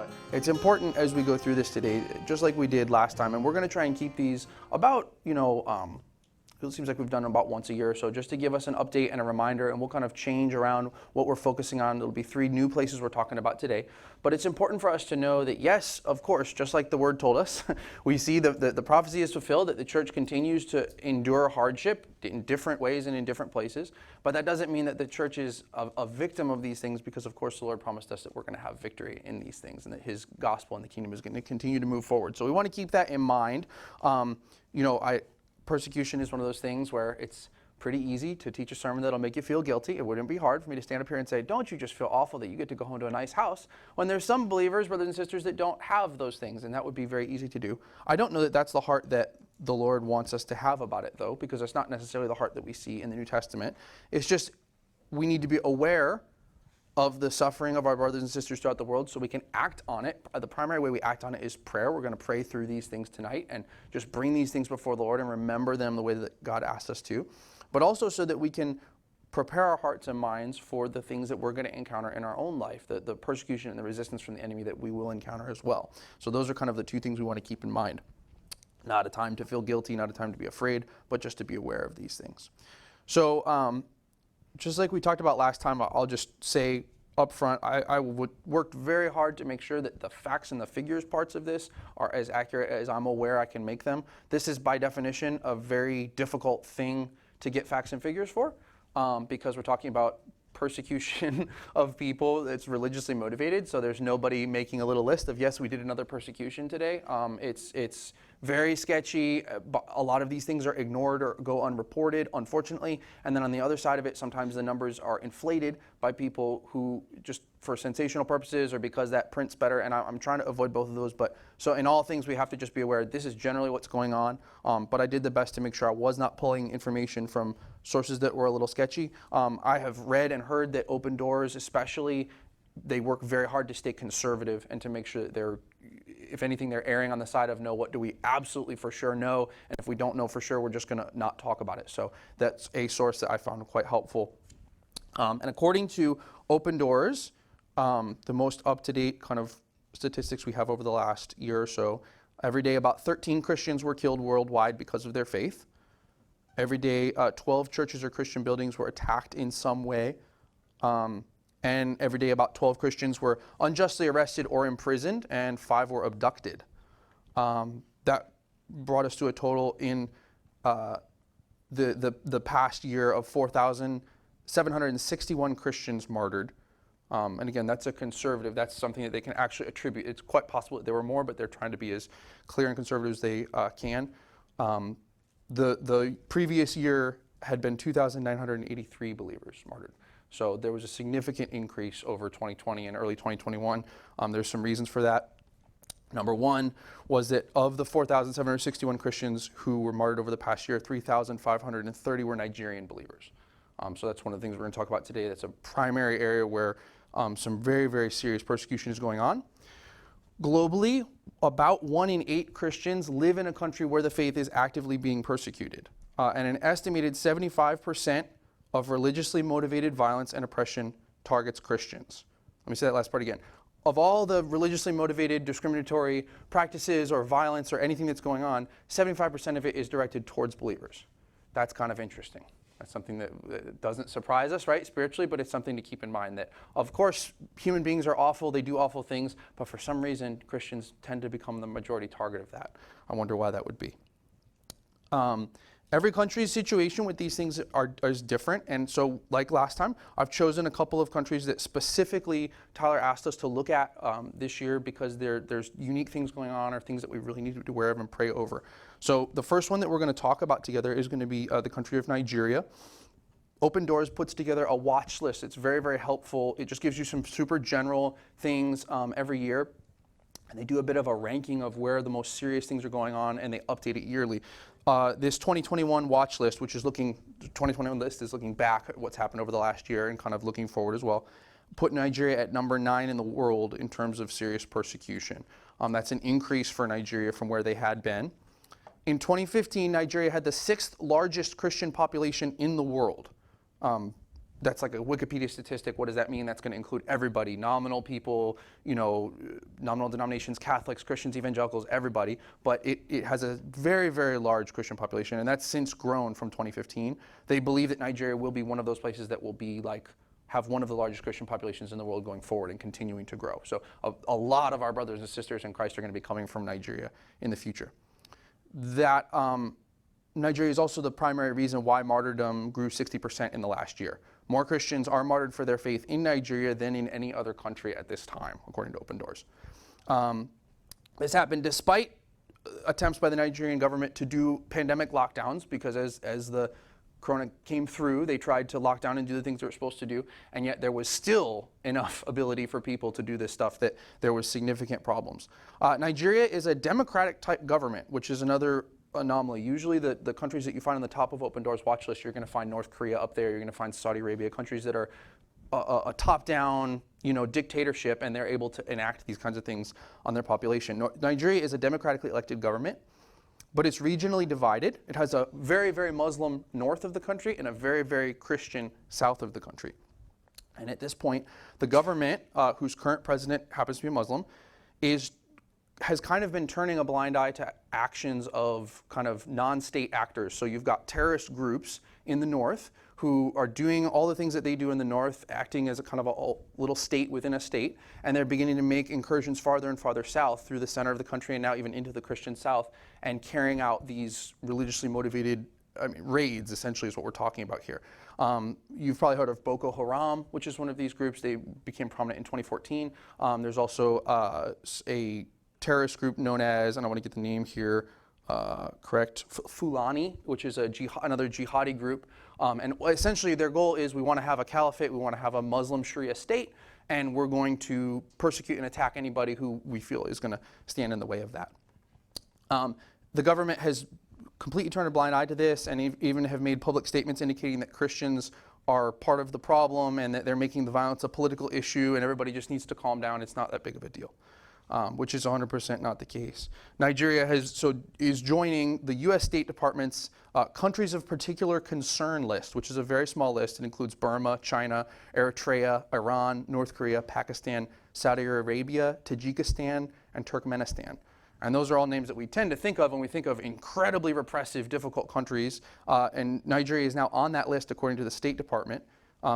But it's important as we go through this today, just like we did last time, and we're going to try and keep these about, it seems like we've done about once a year or so, just to give us an update and a reminder, and we'll kind of change around what we're focusing on. There'll be 3 new places we're talking about today. But it's important for us to know that, yes, of course, just like the word told us, we see the prophecy is fulfilled, that the church continues to endure hardship in different ways and in different places. But that doesn't mean that the church is a victim of these things, because, of course, the Lord promised us that we're going to have victory in these things and that His gospel and the kingdom is going to continue to move forward. So we want to keep that in mind. Persecution is one of those things where it's pretty easy to teach a sermon that'll make you feel guilty. It wouldn't be hard for me to stand up here and say, don't you just feel awful that you get to go home to a nice house, when there's some believers, brothers and sisters, that don't have those things, and that would be very easy to do. I don't know that that's the heart that the Lord wants us to have about it, though, because that's not necessarily the heart that we see in the New Testament. It's just we need to be aware of the suffering of our brothers and sisters throughout the world so we can act on it. The primary way we act on it is prayer. We're going to pray through these things tonight and just bring these things before the Lord and remember them the way that God asked us to. But also so that we can prepare our hearts and minds for the things that we're going to encounter in our own life, the persecution and the resistance from the enemy that we will encounter as well. So those are kind of the 2 things we want to keep in mind. Not a time to feel guilty, not a time to be afraid, but just to be aware of these things. So, just like we talked about last time, I'll just say up front, I worked very hard to make sure that the facts and the figures parts of this are as accurate as I'm aware I can make them. This is by definition a very difficult thing to get facts and figures for, because we're talking about persecution of people that's religiously motivated. So there's nobody making a little list of, yes, we did another persecution today. It's very sketchy. A lot of these things are ignored or go unreported, unfortunately. And then on the other side of it, sometimes the numbers are inflated by people who just for sensational purposes or because that print's better. And I'm trying to avoid both of those. But so in all things, we have to just be aware this is generally what's going on. But I did the best to make sure I was not pulling information from sources that were a little sketchy. I have read and heard that Open Doors, especially, they work very hard to stay conservative and to make sure that they're, if anything, they're erring on the side of no, what do we absolutely for sure know? And if we don't know for sure, we're just going to not talk about it. So that's a source that I found quite helpful. And according to Open Doors, the most up-to-date kind of statistics we have over the last year or so, every day about 13 Christians were killed worldwide because of their faith. Every day, 12 churches or Christian buildings were attacked in some way. And every day, about 12 Christians were unjustly arrested or imprisoned, and 5 were abducted. That brought us to a total in the past year of 4,761 Christians martyred. And again, that's a conservative. That's something that they can actually attribute. It's quite possible that there were more, but they're trying to be as clear and conservative as they can. The previous year had been 2,983 believers martyred. So there was a significant increase over 2020 and early 2021. There's some reasons for that. Number one was that of the 4,761 Christians who were martyred over the past year, 3,530 were Nigerian believers. So that's one of the things we're going to talk about today. That's a primary area where some very, very serious persecution is going on. Globally, about 1 in 8 Christians live in a country where the faith is actively being persecuted. And an estimated 75% of religiously motivated violence and oppression targets Christians. Let me say that last part again. Of all the religiously motivated discriminatory practices or violence or anything that's going on, 75% of it is directed towards believers. That's kind of interesting. That's something that doesn't surprise us, right, spiritually, but it's something to keep in mind that, of course, human beings are awful, they do awful things, but for some reason, Christians tend to become the majority target of that. I wonder why that would be. Every country's situation with these things is different, and so like last time, I've chosen a couple of countries that specifically Tyler asked us to look at this year because there's unique things going on or things that we really need to be aware of and pray over. So the first one that we're going to talk about together is going to be the country of Nigeria. Open Doors puts together a watch list. It's very, very helpful. It just gives you some super general things every year. And they do a bit of a ranking of where the most serious things are going on, and they update it yearly. This 2021 watch list, the 2021 list is looking back at what's happened over the last year and kind of looking forward as well, put Nigeria at number 9 in the world in terms of serious persecution. That's an increase for Nigeria from where they had been. In 2015, Nigeria had the 6th largest Christian population in the world. that's like a Wikipedia statistic. What does that mean? That's going to include everybody, nominal people, nominal denominations, Catholics, Christians, evangelicals, everybody. But it has a very, very large Christian population, and that's since grown from 2015. They believe that Nigeria will be one of those places that will be have one of the largest Christian populations in the world going forward and continuing to grow. So a lot of our brothers and sisters in Christ are going to be coming from Nigeria in the future. That Nigeria is also the primary reason why martyrdom grew 60% in the last year. More Christians are martyred for their faith in Nigeria than in any other country at this time, according to Open Doors. This happened despite attempts by the Nigerian government to do pandemic lockdowns, because as the corona came through, they tried to lock down and do the things they were supposed to do, and yet there was still enough ability for people to do this stuff that there was significant problems. Nigeria is a democratic type government, which is another anomaly. Usually the countries that you find on the top of Open Doors watch list, you're going to find North Korea up there, you're going to find Saudi Arabia, countries that are a top-down dictatorship, and they're able to enact these kinds of things on their population. Nigeria is a democratically elected government, but it's regionally divided. It has a very, very Muslim north of the country and a very, very Christian south of the country. And at this point, the government, whose current president happens to be a Muslim, has kind of been turning a blind eye to actions of kind of non-state actors. So you've got terrorist groups in the north who are doing all the things that they do in the north, acting as a kind of a little state within a state, and they're beginning to make incursions farther and farther south through the center of the country and now even into the Christian south, and carrying out these religiously motivated raids, essentially, is what we're talking about here. You've probably heard of Boko Haram, which is one of these groups. They became prominent in 2014. There's also a terrorist group known as, and I want to get the name here correct, Fulani, which is another jihadi group. And essentially their goal is, we want to have a caliphate, we want to have a Muslim Sharia state, and we're going to persecute and attack anybody who we feel is going to stand in the way of that. The government has completely turned a blind eye to this, and even have made public statements indicating that Christians are part of the problem and that they're making the violence a political issue and everybody just needs to calm down. It's not that big of a deal. Which is 100% not the case. Nigeria is joining the U.S. State Department's countries of particular concern list, which is a very small list. It includes Burma, China, Eritrea, Iran, North Korea, Pakistan, Saudi Arabia, Tajikistan, and Turkmenistan. And those are all names that we tend to think of when we think of incredibly repressive, difficult countries. And Nigeria is now on that list, according to the State Department.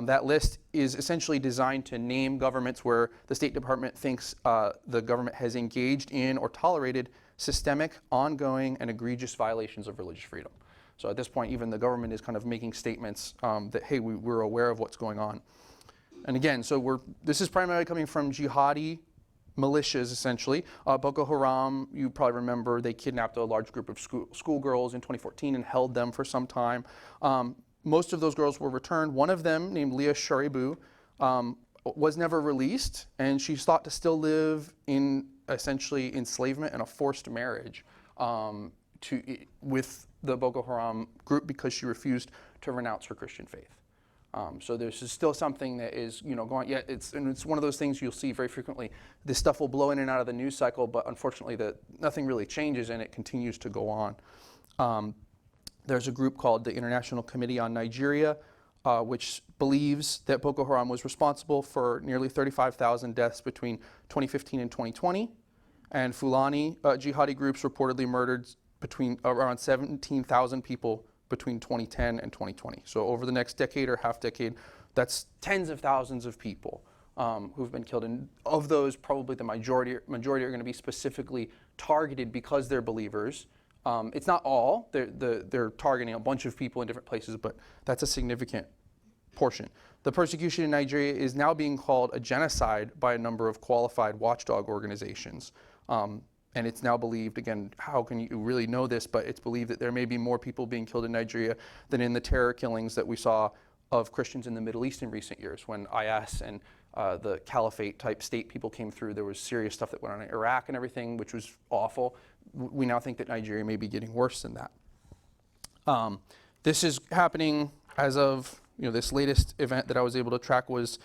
That list is essentially designed to name governments where the State Department thinks the government has engaged in or tolerated systemic, ongoing, and egregious violations of religious freedom. So at this point, even the government is kind of making statements that, hey, we're aware of what's going on. And again, so this is primarily coming from jihadi militias, essentially. Boko Haram, you probably remember, they kidnapped a large group of schoolgirls in 2014 and held them for some time. Most of those girls were returned. One of them, named Leah Sharibu, was never released, and she's thought to still live in essentially enslavement and a forced marriage with the Boko Haram group because she refused to renounce her Christian faith. So there's still something that is, going. Yeah, it's one of those things you'll see very frequently. This stuff will blow in and out of the news cycle, but unfortunately, nothing really changes, and it continues to go on. There's a group called the International Committee on Nigeria, which believes that Boko Haram was responsible for nearly 35,000 deaths between 2015 and 2020. And Fulani jihadi groups reportedly murdered around 17,000 people between 2010 and 2020. So over the next decade or half decade, that's tens of thousands of people who've been killed. And of those, probably the majority are going to be specifically targeted because they're believers. It's not all. They're targeting a bunch of people in different places, but that's a significant portion. The persecution in Nigeria is now being called a genocide by a number of qualified watchdog organizations. And it's now believed, again, how can you really know this, but it's believed that there may be more people being killed in Nigeria than in the terror killings that we saw of Christians in the Middle East in recent years. When IS and the caliphate type state people came through, there was serious stuff that went on in Iraq and everything, which was awful. We now think that Nigeria may be getting worse than that. This is happening as of, this latest event that I was able to track was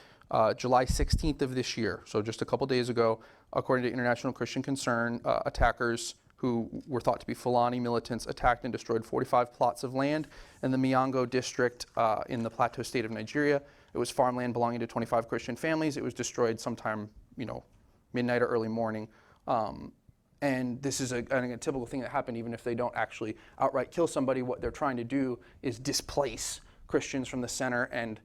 July 16th of this year. So just a couple days ago, according to International Christian Concern, attackers who were thought to be Fulani militants attacked and destroyed 45 plots of land in the Miyango district in the Plateau state of Nigeria. It was farmland belonging to 25 Christian families. It was destroyed sometime, midnight or early morning. And this is a typical thing that happened even if they don't actually outright kill somebody. What they're trying to do is displace Christians from the center and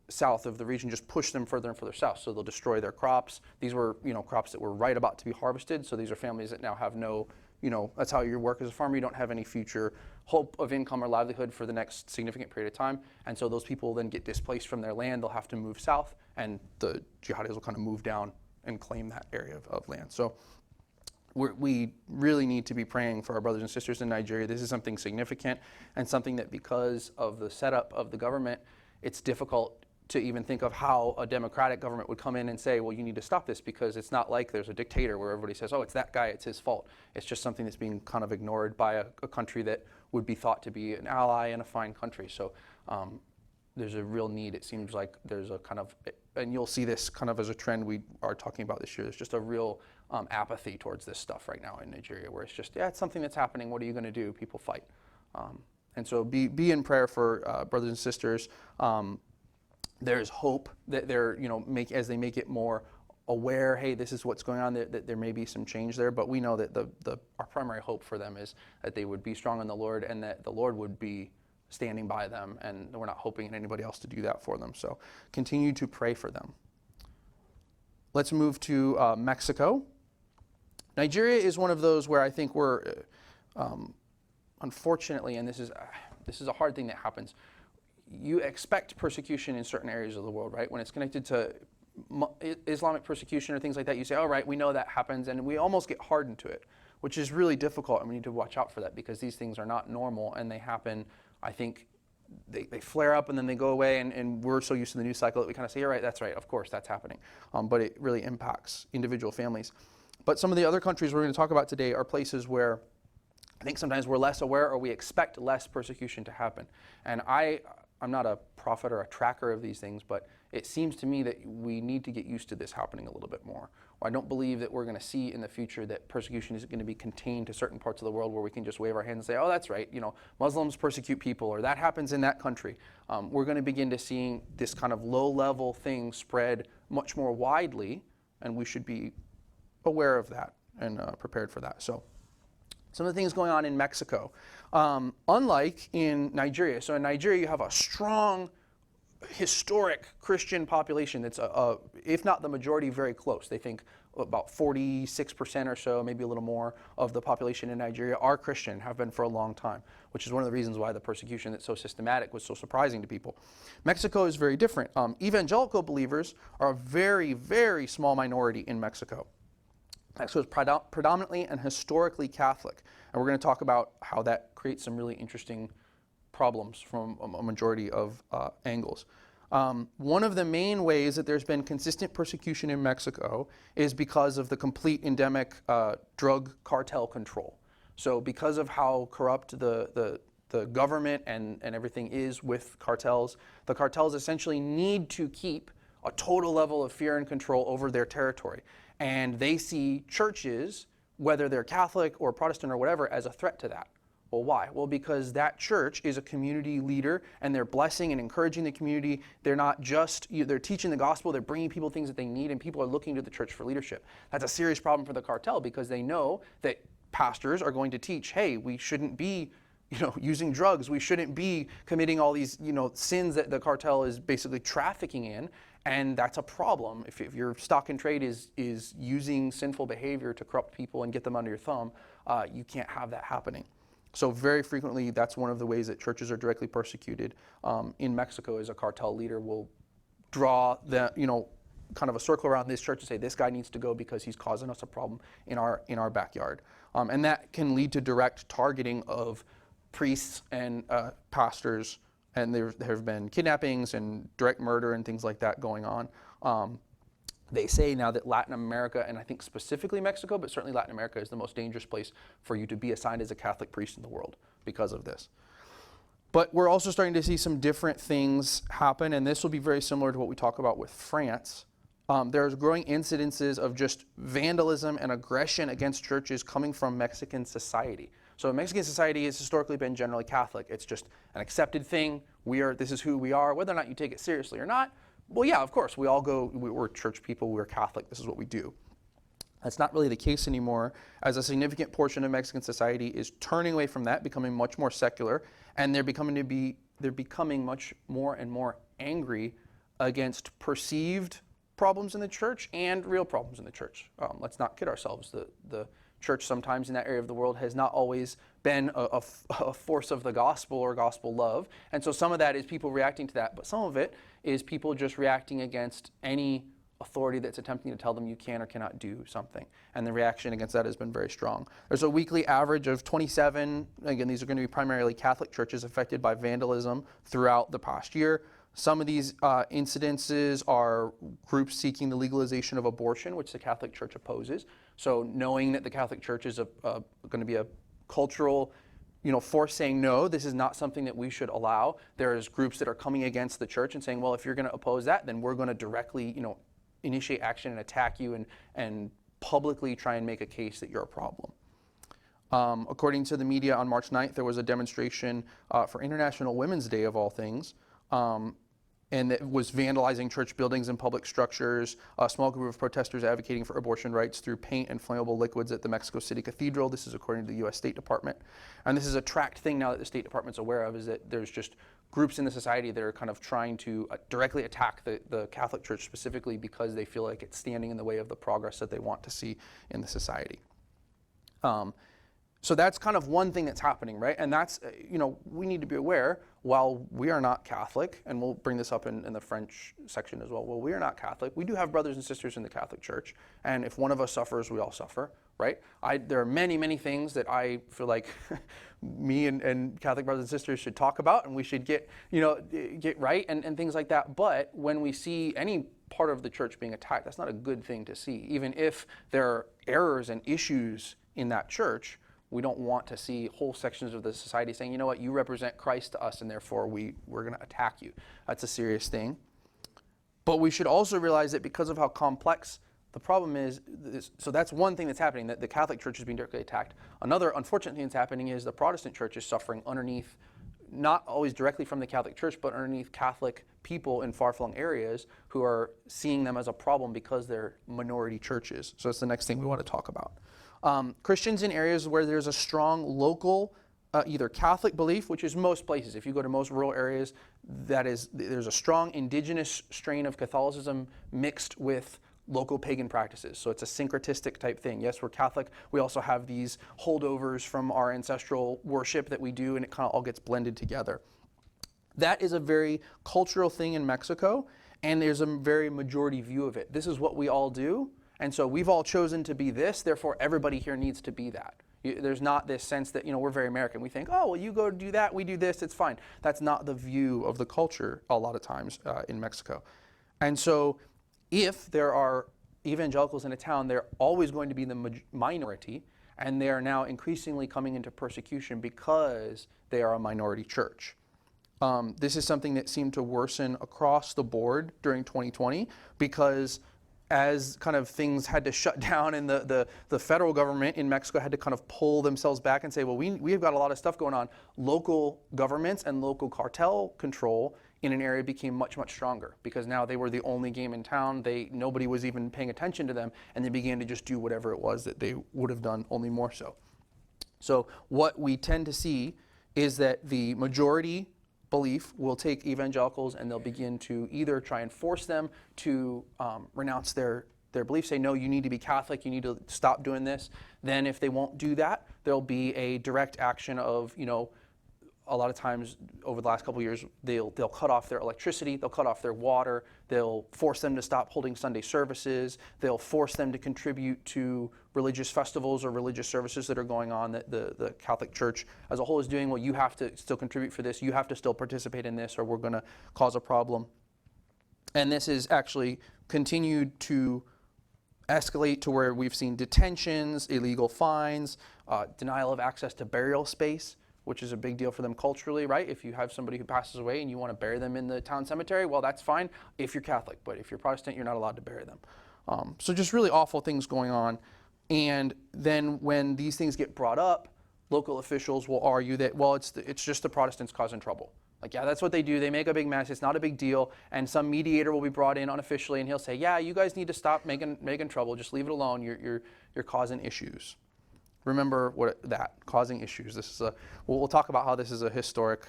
south of the region, just push them further and further south. So they'll destroy their crops. These were, crops that were right about to be harvested. So these are families that now have no, that's how you work as a farmer. You don't have any future hope of income or livelihood for the next significant period of time. And so those people then get displaced from their land. They'll have to move south, and the jihadis will kind of move down and claim that area of land. So we really need to be praying for our brothers and sisters in Nigeria. This is something significant and something that, because of the setup of the government, it's difficult to even think of how a democratic government would come in and say, well, you need to stop this, because it's not like there's a dictator where everybody says, oh, it's that guy, it's his fault. It's just something that's being kind of ignored by a country that would be thought to be an ally and a fine country. So there's a real need. It seems like there's a kind of, and you'll see this kind of as a trend we are talking about this year, there's just a real apathy towards this stuff right now in Nigeria, where it's just, it's something that's happening. What are you going to do? People fight. And so be in prayer for brothers and sisters. There's hope that they're, as they make it more aware, hey, this is what's going on, that there may be some change there. But we know that our primary hope for them is that they would be strong in the Lord, and that the Lord would be standing by them, and we're not hoping in anybody else to do that for them. So continue to pray for them. Let's move to Mexico. Nigeria is one of those where I think we're, unfortunately, and this is a hard thing that happens, you expect persecution in certain areas of the world, right? When it's connected to Islamic persecution or things like that, you say, all right, we know that happens, and we almost get hardened to it, which is really difficult, and we need to watch out for that, because these things are not normal, and they happen, I think, they flare up and then they go away, and we're so used to the news cycle that we kind of say, all right, that's right, of course, that's happening. But it really impacts individual families. But some of the other countries we're going to talk about today are places where I think sometimes we're less aware, or we expect less persecution to happen. And I'm not a prophet or a tracker of these things, but it seems to me that we need to get used to this happening a little bit more. I don't believe that we're going to see in the future that persecution is going to be contained to certain parts of the world where we can just wave our hands and say, oh, that's right, Muslims persecute people, or that happens in that country. We're going to begin to see this kind of low-level thing spread much more widely, and we should be aware of that and prepared for that. So some of the things going on in Mexico, unlike in Nigeria. So in Nigeria, you have a strong, historic Christian population that's, if not the majority, very close. They think about 46% or so, maybe a little more, of the population in Nigeria are Christian, have been for a long time, which is one of the reasons why the persecution that's so systematic was so surprising to people. Mexico is very different. Evangelical believers are a very, very small minority in Mexico. Mexico is predominantly and historically Catholic, and we're going to talk about how that creates some really interesting problems from a majority of angles. One of the main ways that there's been consistent persecution in Mexico is because of the complete endemic drug cartel control. So because of how corrupt the government and everything is with cartels, the cartels essentially need to keep a total level of fear and control over their territory. And they see churches, whether they're Catholic or Protestant or whatever, as a threat to that. Well, why? Well, because that church is a community leader, and they're blessing and encouraging the community. They're not just, they're teaching the gospel, they're bringing people things that they need, and people are looking to the church for leadership. That's a serious problem for the cartel, because they know that pastors are going to teach, hey, we shouldn't be using drugs. We shouldn't be committing all these, sins that the cartel is basically trafficking in. And that's a problem. If your stock and trade is using sinful behavior to corrupt people and get them under your thumb, you can't have that happening. So very frequently, that's one of the ways that churches are directly persecuted in Mexico, is a cartel leader will draw kind of a circle around this church and say, this guy needs to go because he's causing us a problem in our backyard. And that can lead to direct targeting of priests and pastors, and there have been kidnappings and direct murder and things like that going on. They say now that Latin America, and I think specifically Mexico, but certainly Latin America, is the most dangerous place for you to be assigned as a Catholic priest in the world because of this. But we're also starting to see some different things happen, and this will be very similar to what we talk about with France. There's growing incidences of just vandalism and aggression against churches coming from Mexican society. So Mexican society has historically been generally Catholic. It's just an accepted thing. This is who we are. Whether or not you take it seriously or not, well, yeah, of course, we're church people, we're Catholic, this is what we do. That's not really the case anymore, as a significant portion of Mexican society is turning away from that, becoming much more secular, and they're becoming much more and more angry against perceived problems in the church and real problems in the church. Let's not kid ourselves. The church sometimes in that area of the world has not always been a force of the gospel or gospel love. And so some of that is people reacting to that, but some of it is people just reacting against any authority that's attempting to tell them you can or cannot do something. And the reaction against that has been very strong. There's a weekly average of 27, again, these are going to be primarily Catholic churches affected by vandalism throughout the past year. Some of these incidences are groups seeking the legalization of abortion, which the Catholic Church opposes. So knowing that the Catholic Church is going to be a cultural force saying, no, this is not something that we should allow. There's groups that are coming against the church and saying, well, if you're going to oppose that, then we're going to directly, initiate action and attack you and publicly try and make a case that you're a problem. According to the media, on March 9th, there was a demonstration for International Women's Day, of all things, and it was vandalizing church buildings and public structures. A small group of protesters advocating for abortion rights threw paint and flammable liquids at the Mexico City Cathedral. This is according to the U.S. State Department. And this is a tracked thing now that the State Department's aware of, is that there's just groups in the society that are kind of trying to directly attack the Catholic Church specifically because they feel like it's standing in the way of the progress that they want to see in the society. So that's kind of one thing that's happening, right? And that's, we need to be aware, while we are not Catholic, and we'll bring this up in the French section as well, while we are not Catholic, we do have brothers and sisters in the Catholic Church, and if one of us suffers, we all suffer, right? There are many, many things that I feel like me and Catholic brothers and sisters should talk about, and we should get right and things like that. But when we see any part of the church being attacked, that's not a good thing to see. Even if there are errors and issues in that church, we don't want to see whole sections of the society saying, you know what, you represent Christ to us, and therefore we're going to attack you. That's a serious thing. But we should also realize that because of how complex the problem is, so that's one thing that's happening, that the Catholic Church is being directly attacked. Another unfortunate thing that's happening is the Protestant Church is suffering underneath, not always directly from the Catholic Church, but underneath Catholic people in far-flung areas who are seeing them as a problem because they're minority churches. So that's the next thing we want to talk about. Christians in areas where there's a strong local, either Catholic belief, which is most places. If you go to most rural areas, there's a strong indigenous strain of Catholicism mixed with local pagan practices. So it's a syncretistic type thing. Yes, we're Catholic. We also have these holdovers from our ancestral worship that we do, and it kind of all gets blended together. That is a very cultural thing in Mexico, and there's a very majority view of it. This is what we all do. And so we've all chosen to be this, therefore everybody here needs to be that. There's not this sense that, we're very American. We think, oh, well, you go do that, we do this, it's fine. That's not the view of the culture a lot of times in Mexico. And so if there are evangelicals in a town, they're always going to be the minority, and they are now increasingly coming into persecution because they are a minority church. This is something that seemed to worsen across the board during 2020 because as kind of things had to shut down and the federal government in Mexico had to kind of pull themselves back and say, well, we've got a lot of stuff going on. Local governments and local cartel control in an area became much, much stronger because now they were the only game in town. Nobody was even paying attention to them, and they began to just do whatever it was that they would have done, only more so. So what we tend to see is that the majority belief will take evangelicals and they'll begin to either try and force them to renounce their belief, say, no, you need to be Catholic, you need to stop doing this. Then if they won't do that, there'll be a direct action of, a lot of times over the last couple of years, they'll cut off their electricity, they'll cut off their water, they'll force them to stop holding Sunday services, they'll force them to contribute to religious festivals or religious services that are going on that the Catholic Church as a whole is doing. Well, you have to still contribute for this, you have to still participate in this, or we're going to cause a problem. And this is actually continued to escalate to where we've seen detentions, illegal fines, denial of access to burial space, which is a big deal for them culturally, right? If you have somebody who passes away and you want to bury them in the town cemetery, well, that's fine if you're Catholic, but if you're Protestant, you're not allowed to bury them. So just really awful things going on. And then when these things get brought up, local officials will argue that, well, it's just the Protestants causing trouble. Like, yeah, that's what they do. They make a big mess. It's not a big deal. And some mediator will be brought in unofficially, and he'll say, yeah, you guys need to stop making trouble. Just leave it alone. You're causing issues. Remember causing issues. This is we'll talk about how this is a historic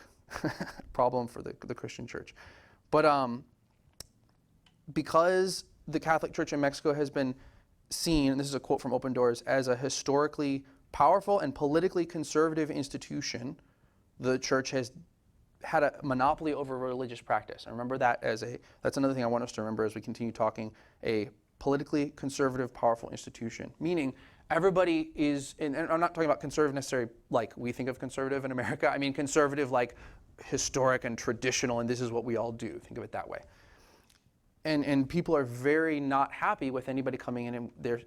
problem for the Christian church. But because the Catholic Church in Mexico has been seen, and this is a quote from Open Doors, as a historically powerful and politically conservative institution, the church has had a monopoly over religious practice. And remember that's another thing I want us to remember as we continue talking, a politically conservative, powerful institution. Meaning everybody is, and I'm not talking about conservative necessarily like we think of conservative in America. I mean conservative like historic and traditional, and this is what we all do. Think of it that way. And people are very not happy with anybody coming in and they're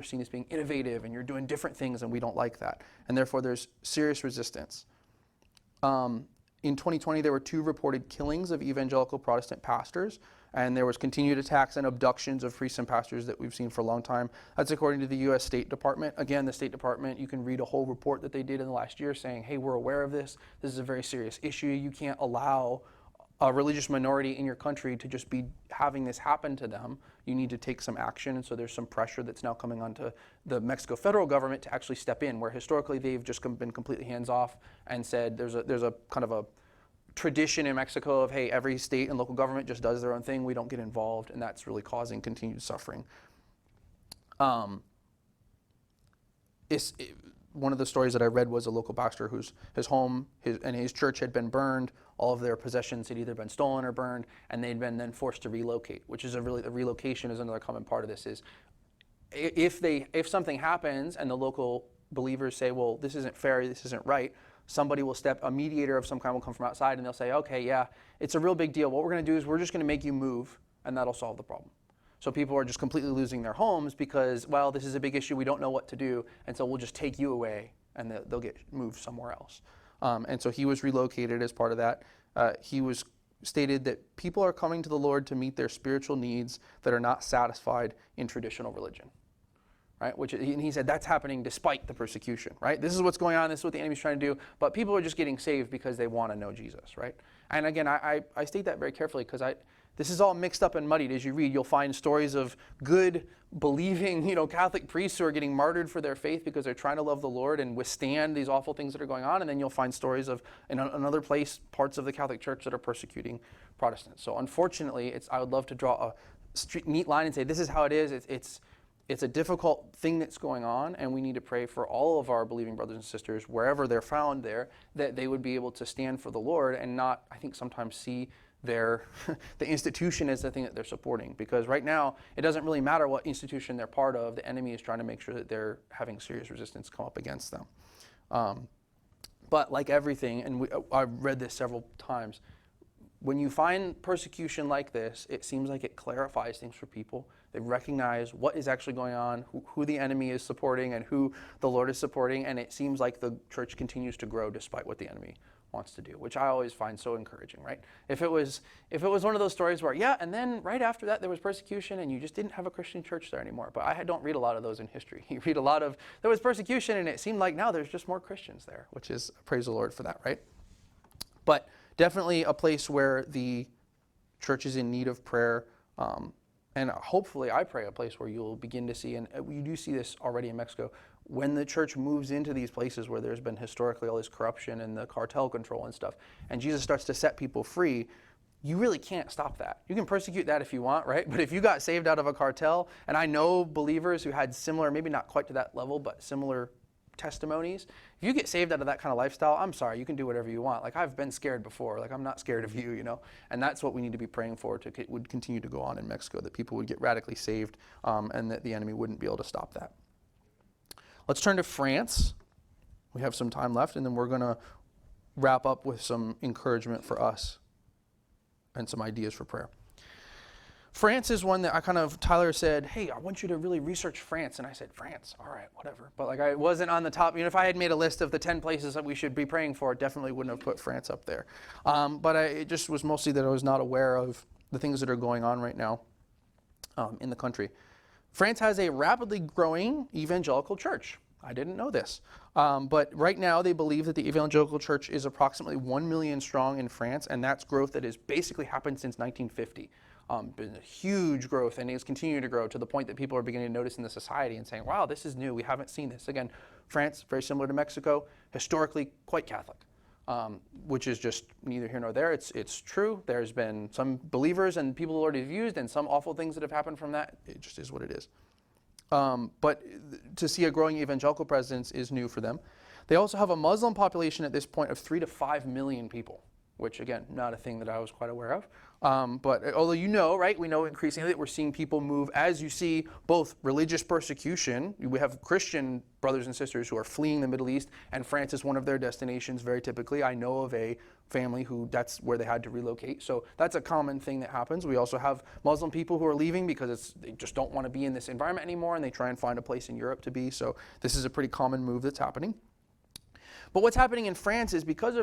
seen as being innovative and you're doing different things, and we don't like that. And therefore there's serious resistance. In 2020, there were 2 reported killings of evangelical Protestant pastors, and there was continued attacks and abductions of priests and pastors that we've seen for a long time. That's according to the U.S. State Department. Again, the State Department, you can read a whole report that they did in the last year saying, hey, we're aware of this. This is a very serious issue. You can't allow a religious minority in your country to just be having this happen to them. You need to take some action, and so there's some pressure that's now coming onto the Mexico federal government to actually step in, where historically they've just been completely hands-off and said there's a kind of a tradition in Mexico of, hey, every state and local government just does their own thing, we don't get involved, and that's really causing continued suffering. One of the stories that I read was a local pastor whose home and his church had been burned. All of their possessions had either been stolen or burned, and they'd been then forced to relocate, which is the relocation is another common part of this. Is if something happens and the local believers say, well, this isn't fair, this isn't right, somebody will a mediator of some kind will come from outside, and they'll say, okay, yeah, it's a real big deal. What we're going to do is we're just going to make you move, and that'll solve the problem. So people are just completely losing their homes because, well, this is a big issue, we don't know what to do, and so we'll just take you away, and they'll get moved somewhere else. And so he was relocated as part of that. He was stated that people are coming to the Lord to meet their spiritual needs that are not satisfied in traditional religion. Right? And he said that's happening despite the persecution, right? This is what's going on, this is what the enemy's trying to do, but people are just getting saved because they want to know Jesus, right? And again, I state that very carefully because this is all mixed up and muddied. As you read, you'll find stories of good, believing, Catholic priests who are getting martyred for their faith because they're trying to love the Lord and withstand these awful things that are going on, and then you'll find stories of, in another place, parts of the Catholic Church that are persecuting Protestants. So unfortunately, I would love to draw a neat line and say this is how it is. It's a difficult thing that's going on, and we need to pray for all of our believing brothers and sisters, wherever they're found there, that they would be able to stand for the Lord and not, I think, sometimes see the institution as the thing that they're supporting. Because right now, it doesn't really matter what institution they're part of. The enemy is trying to make sure that they're having serious resistance come up against them. But like everything, and I've read this several times, when you find persecution like this, it seems like it clarifies things for people. They recognize what is actually going on, who the enemy is supporting, and who the Lord is supporting, and it seems like the church continues to grow despite what the enemy wants to do, which I always find so encouraging, right? If it was one of those stories where, yeah, and then right after that there was persecution and you just didn't have a Christian church there anymore, but I don't read a lot of those in history. You read a lot of, there was persecution and it seemed like now there's just more Christians there, which is, praise the Lord for that, right? But definitely a place where the church is in need of prayer, and hopefully I pray a place where you'll begin to see, and you do see this already in Mexico, when the church moves into these places where there's been historically all this corruption and the cartel control and stuff, and Jesus starts to set people free, you really can't stop that. You can persecute that if you want, right? But if you got saved out of a cartel, and I know believers who had similar, maybe not quite to that level, but similar testimonies, if you get saved out of that kind of lifestyle, I'm sorry, you can do whatever you want. Like, I've been scared before. Like, I'm not scared of you, And that's what we need to be praying for would continue to go on in Mexico, that people would get radically saved, and that the enemy wouldn't be able to stop that. Let's turn to France. We have some time left, and then we're going to wrap up with some encouragement for us and some ideas for prayer. France is one that Tyler said, hey, I want you to really research France. And I said, France, all right, whatever. But I wasn't on the top. If I had made a list of the 10 places that we should be praying for, I definitely wouldn't have put France up there. But it just was mostly that I was not aware of the things that are going on right now in the country. France has a rapidly growing evangelical church. I didn't know this. But right now they believe that the evangelical church is approximately 1 million strong in France, and that's growth that has basically happened since 1950. Been a huge growth, and it's continuing to grow to the point that people are beginning to notice in the society and saying, wow, this is new. We haven't seen this. Again, France, very similar to Mexico, historically quite Catholic, which is just neither here nor there. It's true. There's been some believers and people the Lord has used and some awful things that have happened from that. It just is what it is. But to see a growing evangelical presence is new for them. They also have a Muslim population at this point of 3 to 5 million people, which again, not a thing that I was quite aware of. But although right, we know increasingly that we're seeing people move as you see both religious persecution. We have Christian brothers and sisters who are fleeing the Middle East, and France is one of their destinations very typically. I know of a family who that's where they had to relocate. So that's a common thing that happens. We also have Muslim people who are leaving because they just don't want to be in this environment anymore, and they try and find a place in Europe to be. So this is a pretty common move that's happening. But what's happening in France is because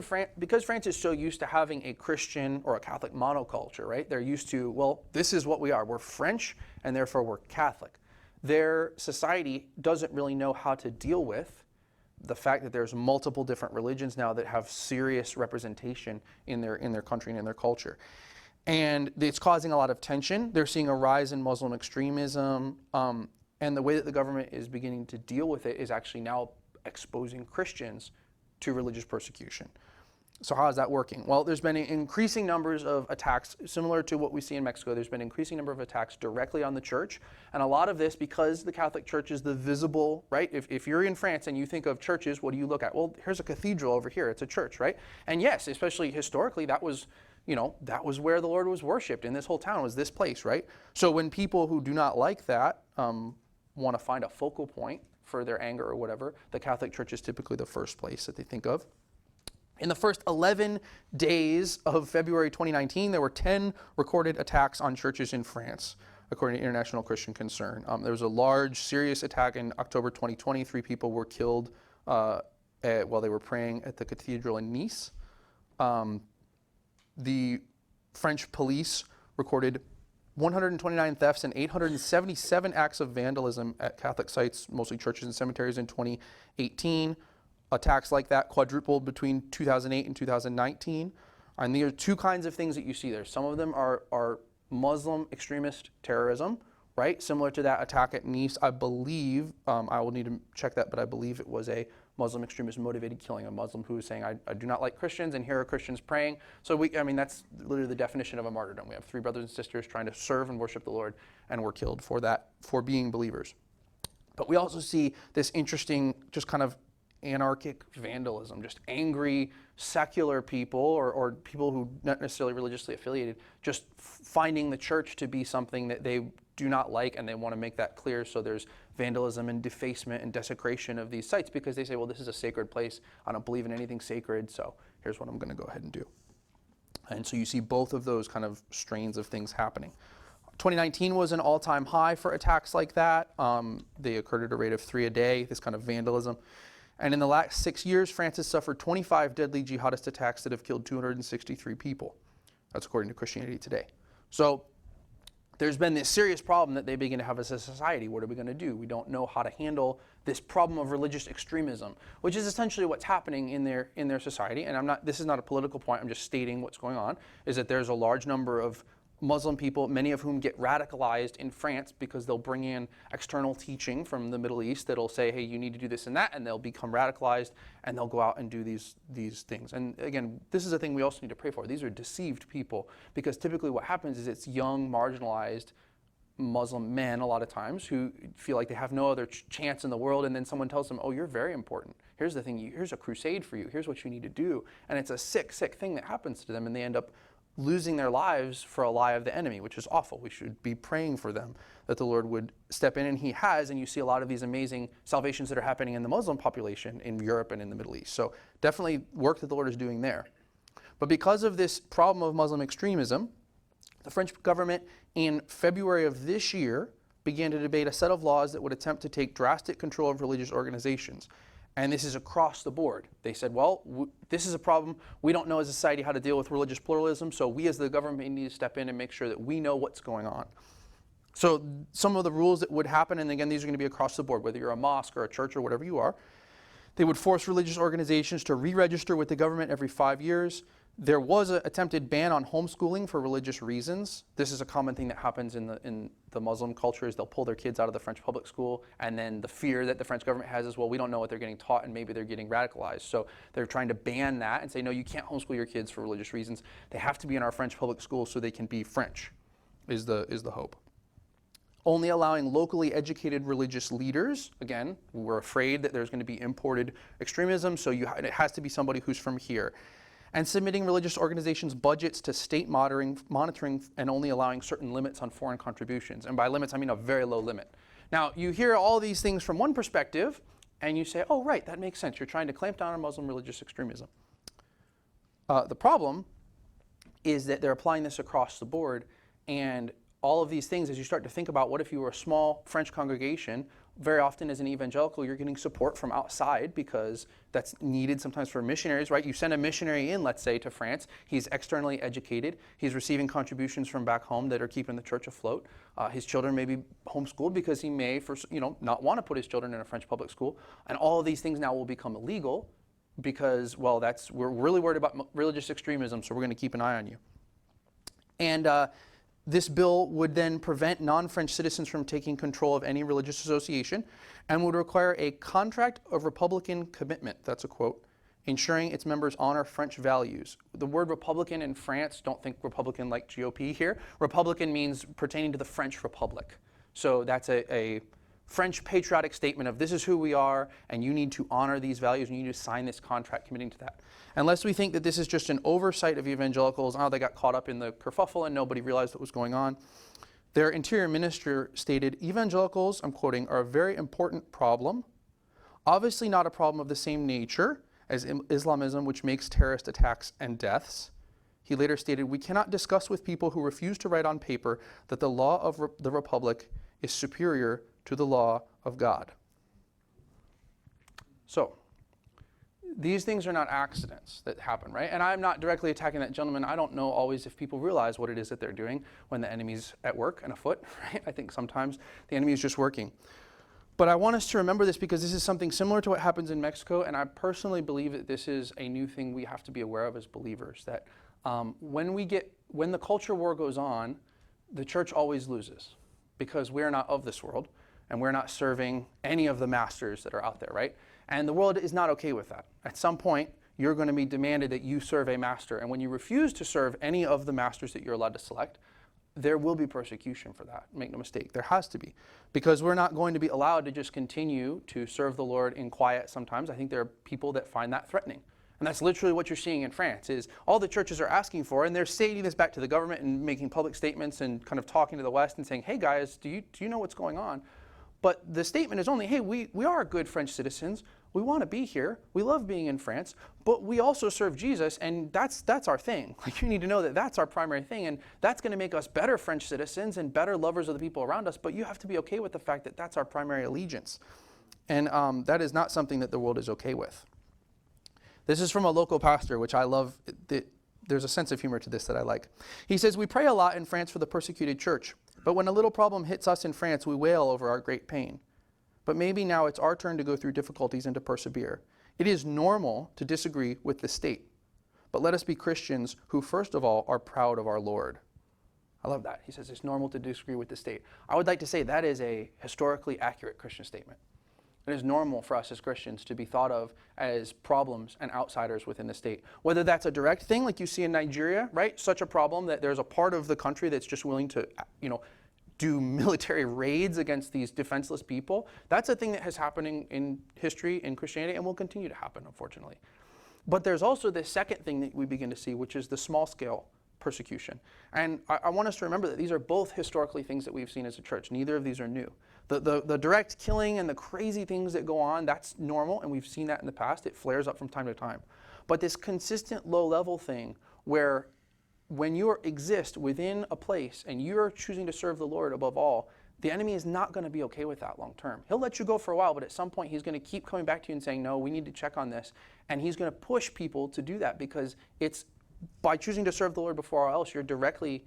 France is so used to having a Christian or a Catholic monoculture, right? They're used to, well, this is what we are. We're French, and therefore we're Catholic. Their society doesn't really know how to deal with the fact that there's multiple different religions now that have serious representation in their country and in their culture. And it's causing a lot of tension. They're seeing a rise in Muslim extremism, and the way that the government is beginning to deal with it is actually now exposing Christians to religious persecution. So how is that working? Well, there's been increasing numbers of attacks, similar to what we see in Mexico. There's been increasing number of attacks directly on the church. And a lot of this because the Catholic Church is the visible, right? If you're in France and you think of churches, what do you look at? Well, here's a cathedral over here. It's a church, right? And yes, especially historically, that was where the Lord was worshipped in this whole town, was this place, right? So when people who do not like that want to find a focal point for their anger or whatever, the Catholic Church is typically the first place that they think of. In the first 11 days of February 2019, there were 10 recorded attacks on churches in France, according to International Christian Concern. There was a large, serious attack in October 2020. 3 people were killed while they were praying at the cathedral in Nice. The French police recorded 129 thefts and 877 acts of vandalism at Catholic sites, mostly churches and cemeteries, in 2018. Attacks like that quadrupled between 2008 and 2019. And there are 2 kinds of things that you see there. Some of them are Muslim extremist terrorism, right? Similar to that attack at Nice, I believe, I will need to check that, but I believe it was a Muslim extremist motivated killing, a Muslim who was saying, I do not like Christians, and here are Christians praying. So that's literally the definition of a martyrdom. We have 3 brothers and sisters trying to serve and worship the Lord, and were killed for being believers. But we also see this interesting, just kind of anarchic vandalism, just angry secular people or people who not necessarily religiously affiliated, just finding the church to be something that they do not like, and they want to make that clear. So there's vandalism and defacement and desecration of these sites because they say, well, this is a sacred place. I don't believe in anything sacred, so here's what I'm going to go ahead and do. And so you see both of those kind of strains of things happening. 2019 was an all-time high for attacks like that. They occurred at a rate of 3 a day, this kind of vandalism. And in the last 6 years, France has suffered 25 deadly jihadist attacks that have killed 263 people. That's according to Christianity Today. So there's been this serious problem that they begin to have as a society. What are we going to do? We don't know how to handle this problem of religious extremism, which is essentially what's happening in their society. And this is not a political point, I'm just stating what's going on, is that there's a large number of Muslim people, many of whom get radicalized in France because they'll bring in external teaching from the Middle East that'll say, hey, you need to do this and that, and they'll become radicalized, and they'll go out and do these things. And again, this is a thing we also need to pray for. These are deceived people, because typically what happens is it's young, marginalized Muslim men a lot of times who feel like they have no other chance in the world, and then someone tells them, oh, you're very important. Here's the thing, here's a crusade for you. Here's what you need to do. And it's a sick, sick thing that happens to them, and they end up losing their lives for a lie of the enemy, which is awful. We should be praying for them that the Lord would step in, and he has, and you see a lot of these amazing salvations that are happening in the Muslim population in Europe and in the Middle East. So definitely work that the Lord is doing there. But because of this problem of Muslim extremism, the French government in February of this year began to debate a set of laws that would attempt to take drastic control of religious organizations. And this is across the board. They said, well, this is a problem. We don't know as a society how to deal with religious pluralism, so we as the government need to step in and make sure that we know what's going on. So some of the rules that would happen, and again, these are going to be across the board, whether you're a mosque or a church or whatever you are, they would force religious organizations to re-register with the government every 5 years. There was an attempted ban on homeschooling for religious reasons. This is a common thing that happens in the Muslim culture, is they'll pull their kids out of the French public school, and then the fear that the French government has is, well, we don't know what they're getting taught, and maybe they're getting radicalized. So they're trying to ban that and say, no, you can't homeschool your kids for religious reasons. They have to be in our French public school so they can be French, is the hope. Only allowing locally educated religious leaders. Again, we're afraid that there's going to be imported extremism, so it has to be somebody who's from here. And submitting religious organizations' budgets to state monitoring and only allowing certain limits on foreign contributions. And by limits, I mean a very low limit. Now, you hear all these things from one perspective, and you say, oh, right, that makes sense. You're trying to clamp down on Muslim religious extremism. The problem is that they're applying this across the board, and all of these things, as you start to think about, what if you were a small French congregation, very often as an evangelical, you're getting support from outside because that's needed sometimes for missionaries, right? You send a missionary in, let's say, to France. He's externally educated. He's receiving contributions from back home that are keeping the church afloat. His children may be homeschooled because he may, not want to put his children in a French public school. And all of these things now will become illegal because, well, we're really worried about religious extremism, so we're going to keep an eye on you. And this bill would then prevent non-French citizens from taking control of any religious association and would require a contract of Republican commitment, that's a quote, ensuring its members honor French values. The word Republican in France, don't think Republican like GOP here. Republican means pertaining to the French Republic. So that's a French patriotic statement of this is who we are, and you need to honor these values, and you need to sign this contract committing to that. Unless we think that this is just an oversight of evangelicals, they got caught up in the kerfuffle and nobody realized what was going on. Their interior minister stated, evangelicals, I'm quoting, are a very important problem, obviously not a problem of the same nature as Islamism, which makes terrorist attacks and deaths. He later stated, we cannot discuss with people who refuse to write on paper that the law of the Republic is superior to the law of God. So, these things are not accidents that happen, right? And I'm not directly attacking that gentleman. I don't know always if people realize what it is that they're doing when the enemy's at work and afoot, right? I think sometimes the enemy is just working. But I want us to remember this because this is something similar to what happens in Mexico, and I personally believe that this is a new thing we have to be aware of as believers, that when the culture war goes on, the church always loses because we're not of this world. And we're not serving any of the masters that are out there, right? And the world is not okay with that. At some point, you're going to be demanded that you serve a master. And when you refuse to serve any of the masters that you're allowed to select, there will be persecution for that. Make no mistake, there has to be. Because we're not going to be allowed to just continue to serve the Lord in quiet sometimes. I think there are people that find that threatening. And that's literally what you're seeing in France, is all the churches are asking for, and they're stating this back to the government and making public statements and kind of talking to the West and saying, hey guys, do you know what's going on? But the statement is only, hey, we are good French citizens. We want to be here. We love being in France, but we also serve Jesus, and that's our thing. Like, you need to know that that's our primary thing, and that's going to make us better French citizens and better lovers of the people around us, but you have to be okay with the fact that that's our primary allegiance. And that is not something that the world is okay with. This is from a local pastor, which I love. There's a sense of humor to this that I like. He says, we pray a lot in France for the persecuted church. But when a little problem hits us in France, we wail over our great pain. But maybe now it's our turn to go through difficulties and to persevere. It is normal to disagree with the state. But let us be Christians who, first of all, are proud of our Lord. I love that. He says it's normal to disagree with the state. I would like to say that is a historically accurate Christian statement. It is normal for us as Christians to be thought of as problems and outsiders within the state. Whether that's a direct thing like you see in Nigeria, right? Such a problem that there's a part of the country that's just willing to, do military raids against these defenseless people. That's a thing that has happened in history in Christianity and will continue to happen, unfortunately. But there's also this second thing that we begin to see, which is the small-scale persecution. And I want us to remember that these are both historically things that we've seen as a church. Neither of these are new. The direct killing and the crazy things that go on, that's normal, and we've seen that in the past. It flares up from time to time. But this consistent low-level thing where when you exist within a place and you're choosing to serve the Lord above all, the enemy is not going to be okay with that long term. He'll let you go for a while, but at some point he's going to keep coming back to you and saying, no, we need to check on this. And he's going to push people to do that because it's by choosing to serve the Lord before all else, you're directly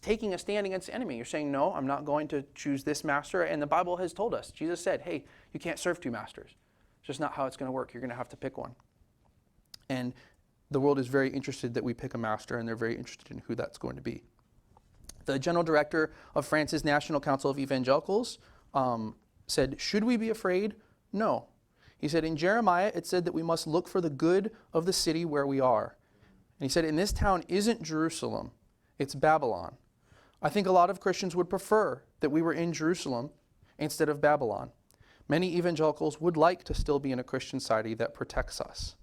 taking a stand against the enemy. You're saying, no, I'm not going to choose this master. And the Bible has told us, Jesus said, hey, you can't serve two masters. It's just not how it's going to work. You're going to have to pick one. And the world is very interested that we pick a master, and they're very interested in who that's going to be. The general director of France's National Council of Evangelicals said, should we be afraid? No. He said, in Jeremiah, it said that we must look for the good of the city where we are. And he said, in this town isn't Jerusalem, it's Babylon. I think a lot of Christians would prefer that we were in Jerusalem instead of Babylon. Many evangelicals would like to still be in a Christian society that protects us.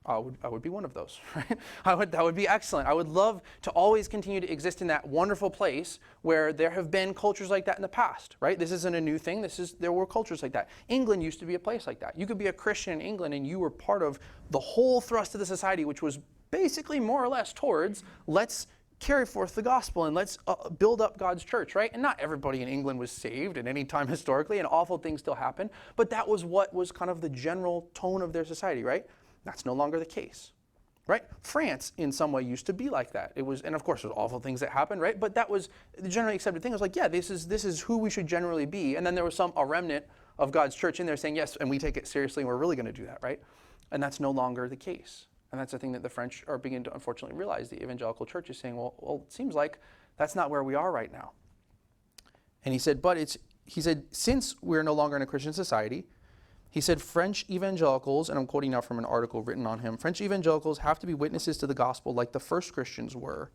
I would be one of those, right? That would be excellent. I would love to always continue to exist in that wonderful place where there have been cultures like that in the past, right? This isn't a new thing. There were cultures like that. England used to be a place like that. You could be a Christian in England and you were part of the whole thrust of the society, which was basically more or less towards let's carry forth the gospel and let's build up God's church, right? And not everybody in England was saved at any time historically, and awful things still happen, but that was what was kind of the general tone of their society, right? That's no longer the case, right? France, in some way, used to be like that. It was, and of course, there was awful things that happened, right? But that was the generally accepted thing. It was like, yeah, this is who we should generally be. And then there was a remnant of God's church in there saying, yes, and we take it seriously, and we're really going to do that, right? And that's no longer the case. And that's the thing that the French are beginning to unfortunately realize. The evangelical church is saying, well, it seems like that's not where we are right now. And he said, since we're no longer in a Christian society, he said, French evangelicals, and I'm quoting now from an article written on him, French evangelicals have to be witnesses to the gospel like the first Christians were,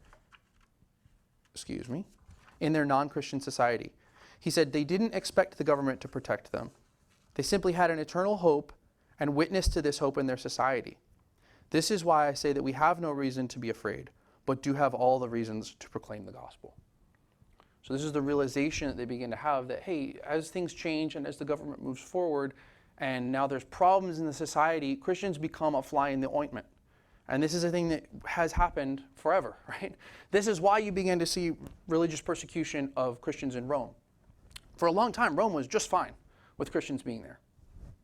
in their non-Christian society. He said they didn't expect the government to protect them. They simply had an eternal hope and witnessed to this hope in their society. This is why I say that we have no reason to be afraid, but do have all the reasons to proclaim the gospel. So this is the realization that they begin to have that, hey, as things change and as the government moves forward, and now there's problems in the society, Christians become a fly in the ointment. And this is a thing that has happened forever, right? This is why you begin to see religious persecution of Christians in Rome. For a long time, Rome was just fine with Christians being there.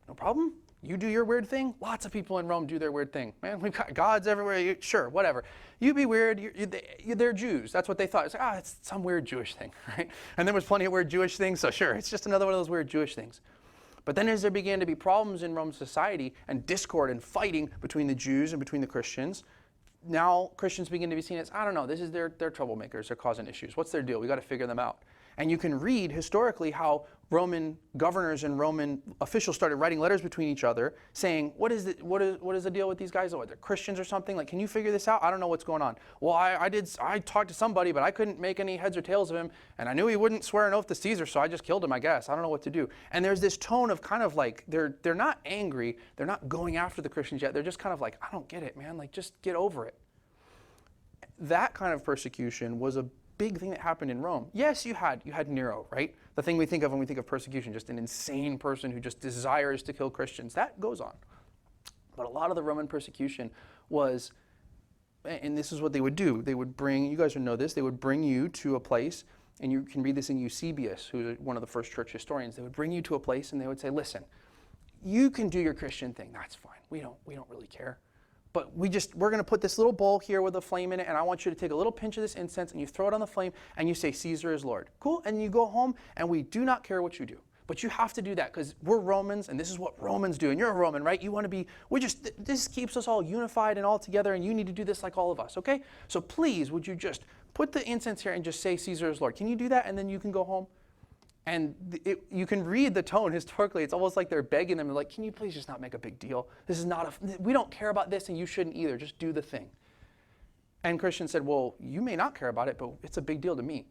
No problem. You do your weird thing. Lots of people in Rome do their weird thing. Man, we've got gods everywhere. Sure, whatever. You be weird. They're Jews. That's what they thought. It's like, it's some weird Jewish thing, right? And there was plenty of weird Jewish things, so sure, it's just another one of those weird Jewish things. But then as there began to be problems in Roman society and discord and fighting between the Jews and between the Christians, now Christians begin to be seen as, I don't know, this is they're troublemakers. They're causing issues. What's their deal? We got to figure them out. And you can read historically how Roman governors and Roman officials started writing letters between each other saying, what is the deal with these guys? Oh, they're Christians or something? Like, can you figure this out? I don't know what's going on. Well, I talked to somebody, but I couldn't make any heads or tails of him. And I knew he wouldn't swear an oath to Caesar, so I just killed him, I guess. I don't know what to do. And there's this tone of kind of like, they're not angry. They're not going after the Christians yet. They're just kind of like, I don't get it, man. Like, just get over it. That kind of persecution was a big thing that happened in Rome. Yes, you had Nero, right? The thing we think of when we think of persecution, just an insane person who just desires to kill Christians. That goes on. But a lot of the Roman persecution was, and this is what they would do. They would bring, you guys would know this, they would bring you to a place, and you can read this in Eusebius, who's one of the first church historians. They would bring you to a place and they would say, listen, you can do your Christian thing. That's fine. We don't really care. But we're going to put this little bowl here with a flame in it, and I want you to take a little pinch of this incense, and you throw it on the flame, and you say, Caesar is Lord. Cool? And you go home, and we do not care what you do. But you have to do that, because we're Romans, and this is what Romans do. And you're a Roman, right? You want to be, this keeps us all unified and all together, and you need to do this like all of us, okay? So please, would you just put the incense here and just say, Caesar is Lord? Can you do that, and then you can go home? And you can read the tone historically. It's almost like they're begging them, like, can you please just not make a big deal? This is we don't care about this, and you shouldn't either. Just do the thing. And Christians said, well, you may not care about it, but it's a big deal to me.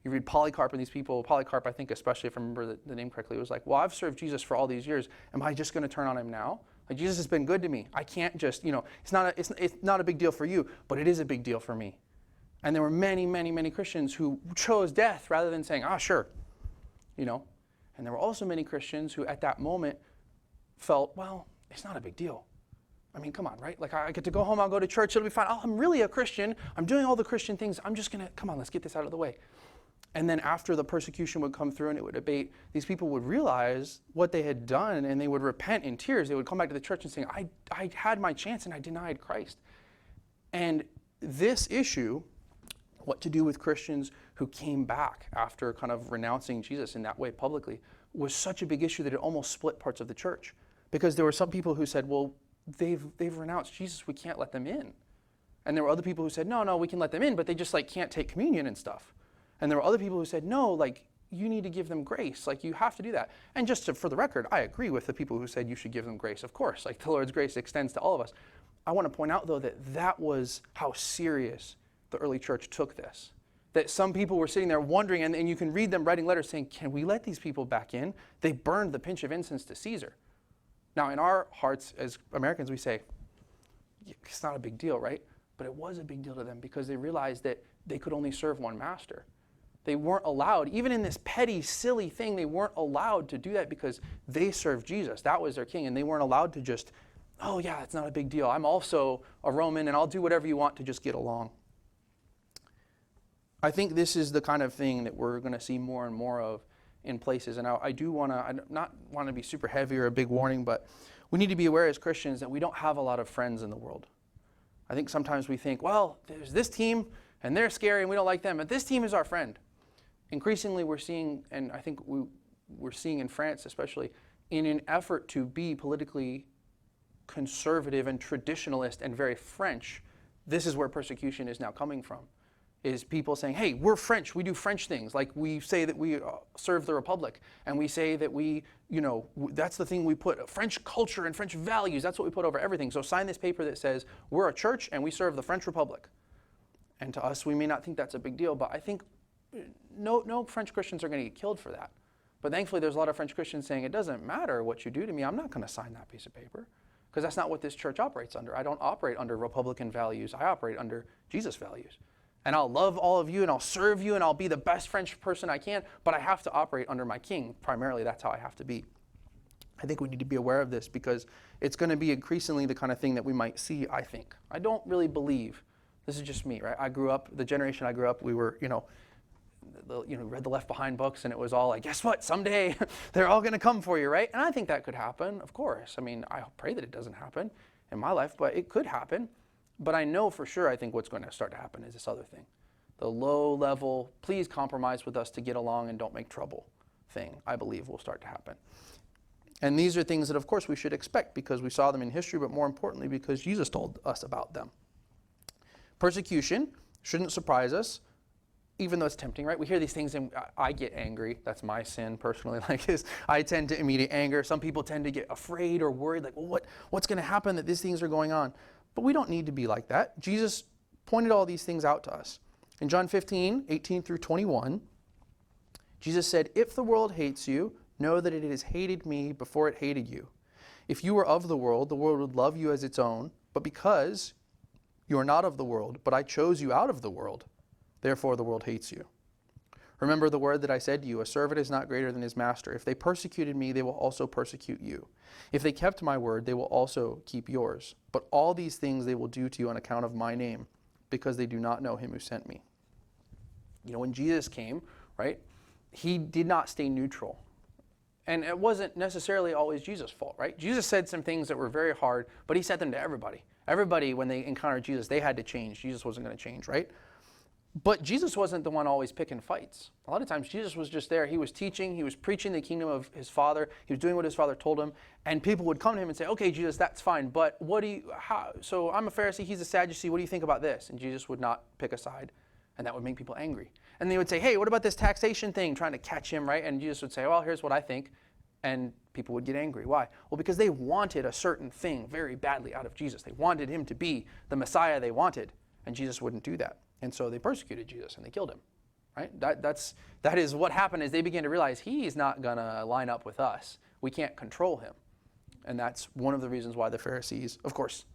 You read Polycarp and these people, Polycarp, I think, especially if I remember the name correctly, was like, well, I've served Jesus for all these years. Am I just going to turn on him now? Like, Jesus has been good to me. I can't just, it's not a big deal for you, but it is a big deal for me. And there were many, many, many Christians who chose death rather than saying, sure. And there were also many Christians who at that moment felt, well, it's not a big deal. I mean, come on, right? Like, I get to go home, I'll go to church, it'll be fine. Oh, I'm really a Christian. I'm doing all the Christian things. I'm just come on, let's get this out of the way. And then after the persecution would come through and it would abate, these people would realize what they had done and they would repent in tears. They would come back to the church and say, I had my chance and I denied Christ. And this issue what to do with Christians who came back after kind of renouncing Jesus in that way publicly was such a big issue that it almost split parts of the church. Because there were some people who said, well, they've renounced Jesus, we can't let them in. And there were other people who said, no, we can let them in, but they just can't take communion and stuff. And there were other people who said, no, you need to give them grace. You have to do that. And for the record, I agree with the people who said you should give them grace. Of course, the Lord's grace extends to all of us. I want to point out, though, that was how serious the early church took this. That some people were sitting there wondering, and you can read them writing letters saying, can we let these people back in? They burned the pinch of incense to Caesar. Now, in our hearts as Americans, we say, it's not a big deal, right? But it was a big deal to them because they realized that they could only serve one master. They weren't allowed, even in this petty, silly thing, they weren't allowed to do that because they served Jesus. That was their king, and they weren't allowed to just, oh yeah, it's not a big deal. I'm also a Roman, and I'll do whatever you want to just get along. I think this is the kind of thing that we're going to see more and more of in places. And I not want to be super heavy or a big warning, but we need to be aware as Christians that we don't have a lot of friends in the world. I think sometimes we think, well, there's this team, and they're scary, and we don't like them, but this team is our friend. Increasingly, we're seeing, and I think we're seeing in France especially, in an effort to be politically conservative and traditionalist and very French, this is where persecution is now coming from. Is people saying, hey, we're French, we do French things. We say that we serve the Republic, and we say that we, that's the thing we put, French culture and French values, that's what we put over everything. So sign this paper that says, we're a church and we serve the French Republic. And to us, we may not think that's a big deal, but I think no French Christians are going to get killed for that. But thankfully, there's a lot of French Christians saying, it doesn't matter what you do to me, I'm not going to sign that piece of paper. Because that's not what this church operates under. I don't operate under Republican values, I operate under Jesus values. And I'll love all of you, and I'll serve you, and I'll be the best French person I can, but I have to operate under my king. Primarily, that's how I have to be. I think we need to be aware of this because it's going to be increasingly the kind of thing that we might see, I think. I don't really believe, this is just me, right? The generation I grew up, we were, read the Left Behind books, and it was all guess what? Someday they're all going to come for you, right? And I think that could happen, of course. I mean, I pray that it doesn't happen in my life, but it could happen. But I know for sure, I think what's going to start to happen is this other thing. The low level, please compromise with us to get along and don't make trouble thing, I believe will start to happen. And these are things that, of course, we should expect because we saw them in history, but more importantly, because Jesus told us about them. Persecution shouldn't surprise us, even though it's tempting, right? We hear these things and I get angry. That's my sin personally. I tend to immediate anger. Some people tend to get afraid or worried, what's going to happen that these things are going on? But we don't need to be like that. Jesus pointed all these things out to us. In John 15, 18 through 21, Jesus said, if the world hates you, know that it has hated me before it hated you. If you were of the world would love you as its own. But because you are not of the world, but I chose you out of the world, therefore the world hates you. Remember the word that I said to you, a servant is not greater than his master. If they persecuted me, they will also persecute you. If they kept my word, they will also keep yours. But all these things they will do to you on account of my name, because they do not know him who sent me. When Jesus came, right, he did not stay neutral. And it wasn't necessarily always Jesus' fault, right? Jesus said some things that were very hard, but he said them to everybody. Everybody, when they encountered Jesus, they had to change. Jesus wasn't going to change, right? But Jesus wasn't the one always picking fights. A lot of times Jesus was just there. He was teaching. He was preaching the kingdom of his Father. He was doing what his Father told him. And people would come to him and say, okay, Jesus, that's fine. But so I'm a Pharisee. He's a Sadducee. What do you think about this? And Jesus would not pick a side. And that would make people angry. And they would say, hey, what about this taxation thing? Trying to catch him, right? And Jesus would say, well, here's what I think. And people would get angry. Why? Well, because they wanted a certain thing very badly out of Jesus. They wanted him to be the Messiah they wanted. And Jesus wouldn't do that. And so they persecuted Jesus and they killed him, right? That is what happened is they began to realize he's not going to line up with us. We can't control him. And that's one of the reasons why the Pharisees, of course,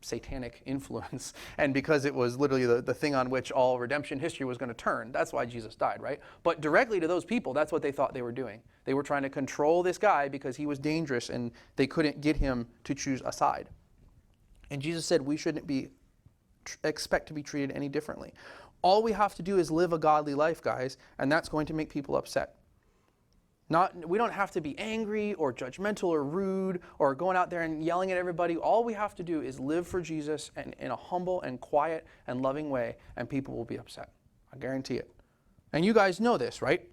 satanic influence, and because it was literally the thing on which all redemption history was going to turn. That's why Jesus died, right? But directly to those people, that's what they thought they were doing. They were trying to control this guy because he was dangerous and they couldn't get him to choose a side. And Jesus said we shouldn't expect to be treated any differently. All we have to do is live a godly life, guys, and that's going to make people upset. We don't have to be angry or judgmental or rude or going out there and yelling at everybody. All we have to do is live for Jesus and in a humble and quiet and loving way, and people will be upset. I guarantee it. And you guys know this, right?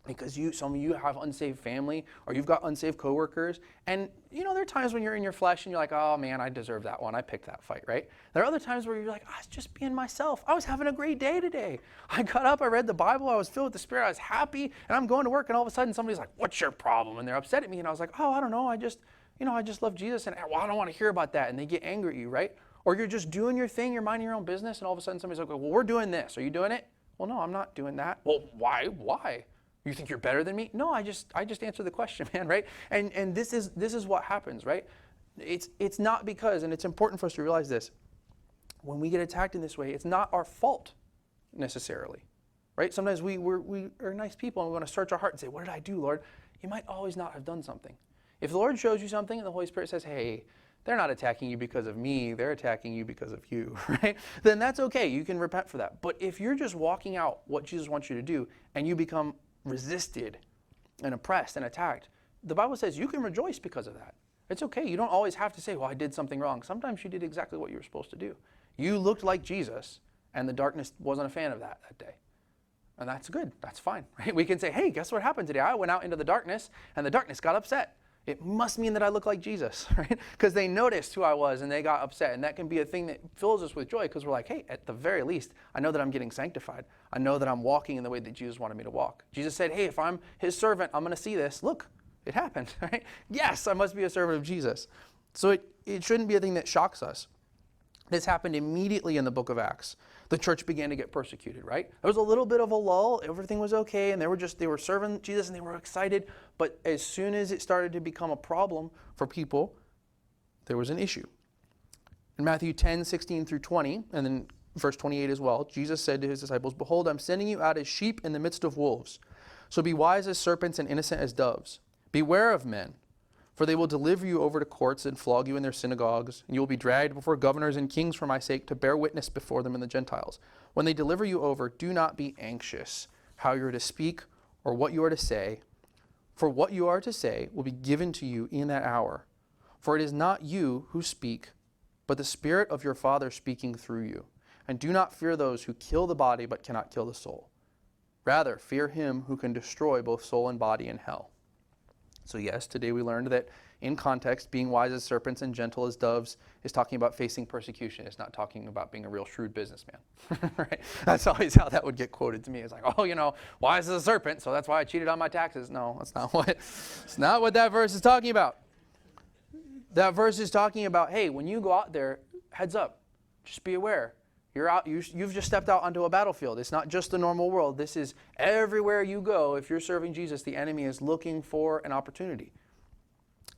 Because some of you have unsaved family or you've got unsaved coworkers. And, there are times when you're in your flesh and you're like, oh, man, I deserve that one. I picked that fight, right? There are other times where you're like, I was just being myself. I was having a great day today. I got up, I read the Bible, I was filled with the Spirit, I was happy, and I'm going to work, and all of a sudden somebody's like, what's your problem? And they're upset at me, and I was like, oh, I don't know. I just love Jesus, and well, I don't want to hear about that. And they get angry at you, right? Or you're just doing your thing, you're minding your own business, and all of a sudden somebody's like, well, we're doing this. Are you doing it? Well, no, I'm not doing that. Well, why? Why? You think you're better than me? No, I just answered the question, man, right? And this is what happens, right? It's not because, and it's important for us to realize this, when we get attacked in this way, it's not our fault necessarily, right? Sometimes we are nice people and we want to search our heart and say, what did I do, Lord? You might always not have done something. If the Lord shows you something and the Holy Spirit says, hey, they're not attacking you because of me, they're attacking you because of you, right? Then that's okay, you can repent for that. But if you're just walking out what Jesus wants you to do and you become resisted and oppressed and attacked, the Bible says you can rejoice because of that. It's okay. You don't always have to say, well, I did something wrong. Sometimes you did exactly what you were supposed to do. You looked like Jesus, and the darkness wasn't a fan of that day. And that's good. That's fine, right? We can say, hey, guess what happened today? I went out into the darkness, and the darkness got upset. It must mean that I look like Jesus, right? Because they noticed who I was, and they got upset. And that can be a thing that fills us with joy, because we're like, hey, at the very least, I know that I'm getting sanctified. I know that I'm walking in the way that Jesus wanted me to walk. Jesus said, hey, if I'm his servant, I'm going to see this. Look, it happened, right? Yes, I must be a servant of Jesus. So it shouldn't be a thing that shocks us. This happened immediately in the book of Acts. The church began to get persecuted, right? There was a little bit of a lull. Everything was okay, and they were serving Jesus, and they were excited. But as soon as it started to become a problem for people, there was an issue. In Matthew 10, 16 through 20, and then verse 28 as well, Jesus said to his disciples, behold, I'm sending you out as sheep in the midst of wolves. So be wise as serpents and innocent as doves. Beware of men, for they will deliver you over to courts and flog you in their synagogues, and you will be dragged before governors and kings for my sake to bear witness before them and the Gentiles. When they deliver you over, do not be anxious how you are to speak or what you are to say, for what you are to say will be given to you in that hour. For it is not you who speak, but the Spirit of your Father speaking through you. And do not fear those who kill the body but cannot kill the soul. Rather, fear him who can destroy both soul and body in hell. So yes, today we learned that in context, being wise as serpents and gentle as doves is talking about facing persecution. It's not talking about being a real shrewd businessman, right? That's always how that would get quoted to me. It's like, oh, wise as a serpent, so that's why I cheated on my taxes. No, that's not what that verse is talking about. That verse is talking about, hey, when you go out there, heads up, just be aware. You're out. You've just stepped out onto a battlefield. It's not just the normal world. This is everywhere you go. If you're serving Jesus, the enemy is looking for an opportunity.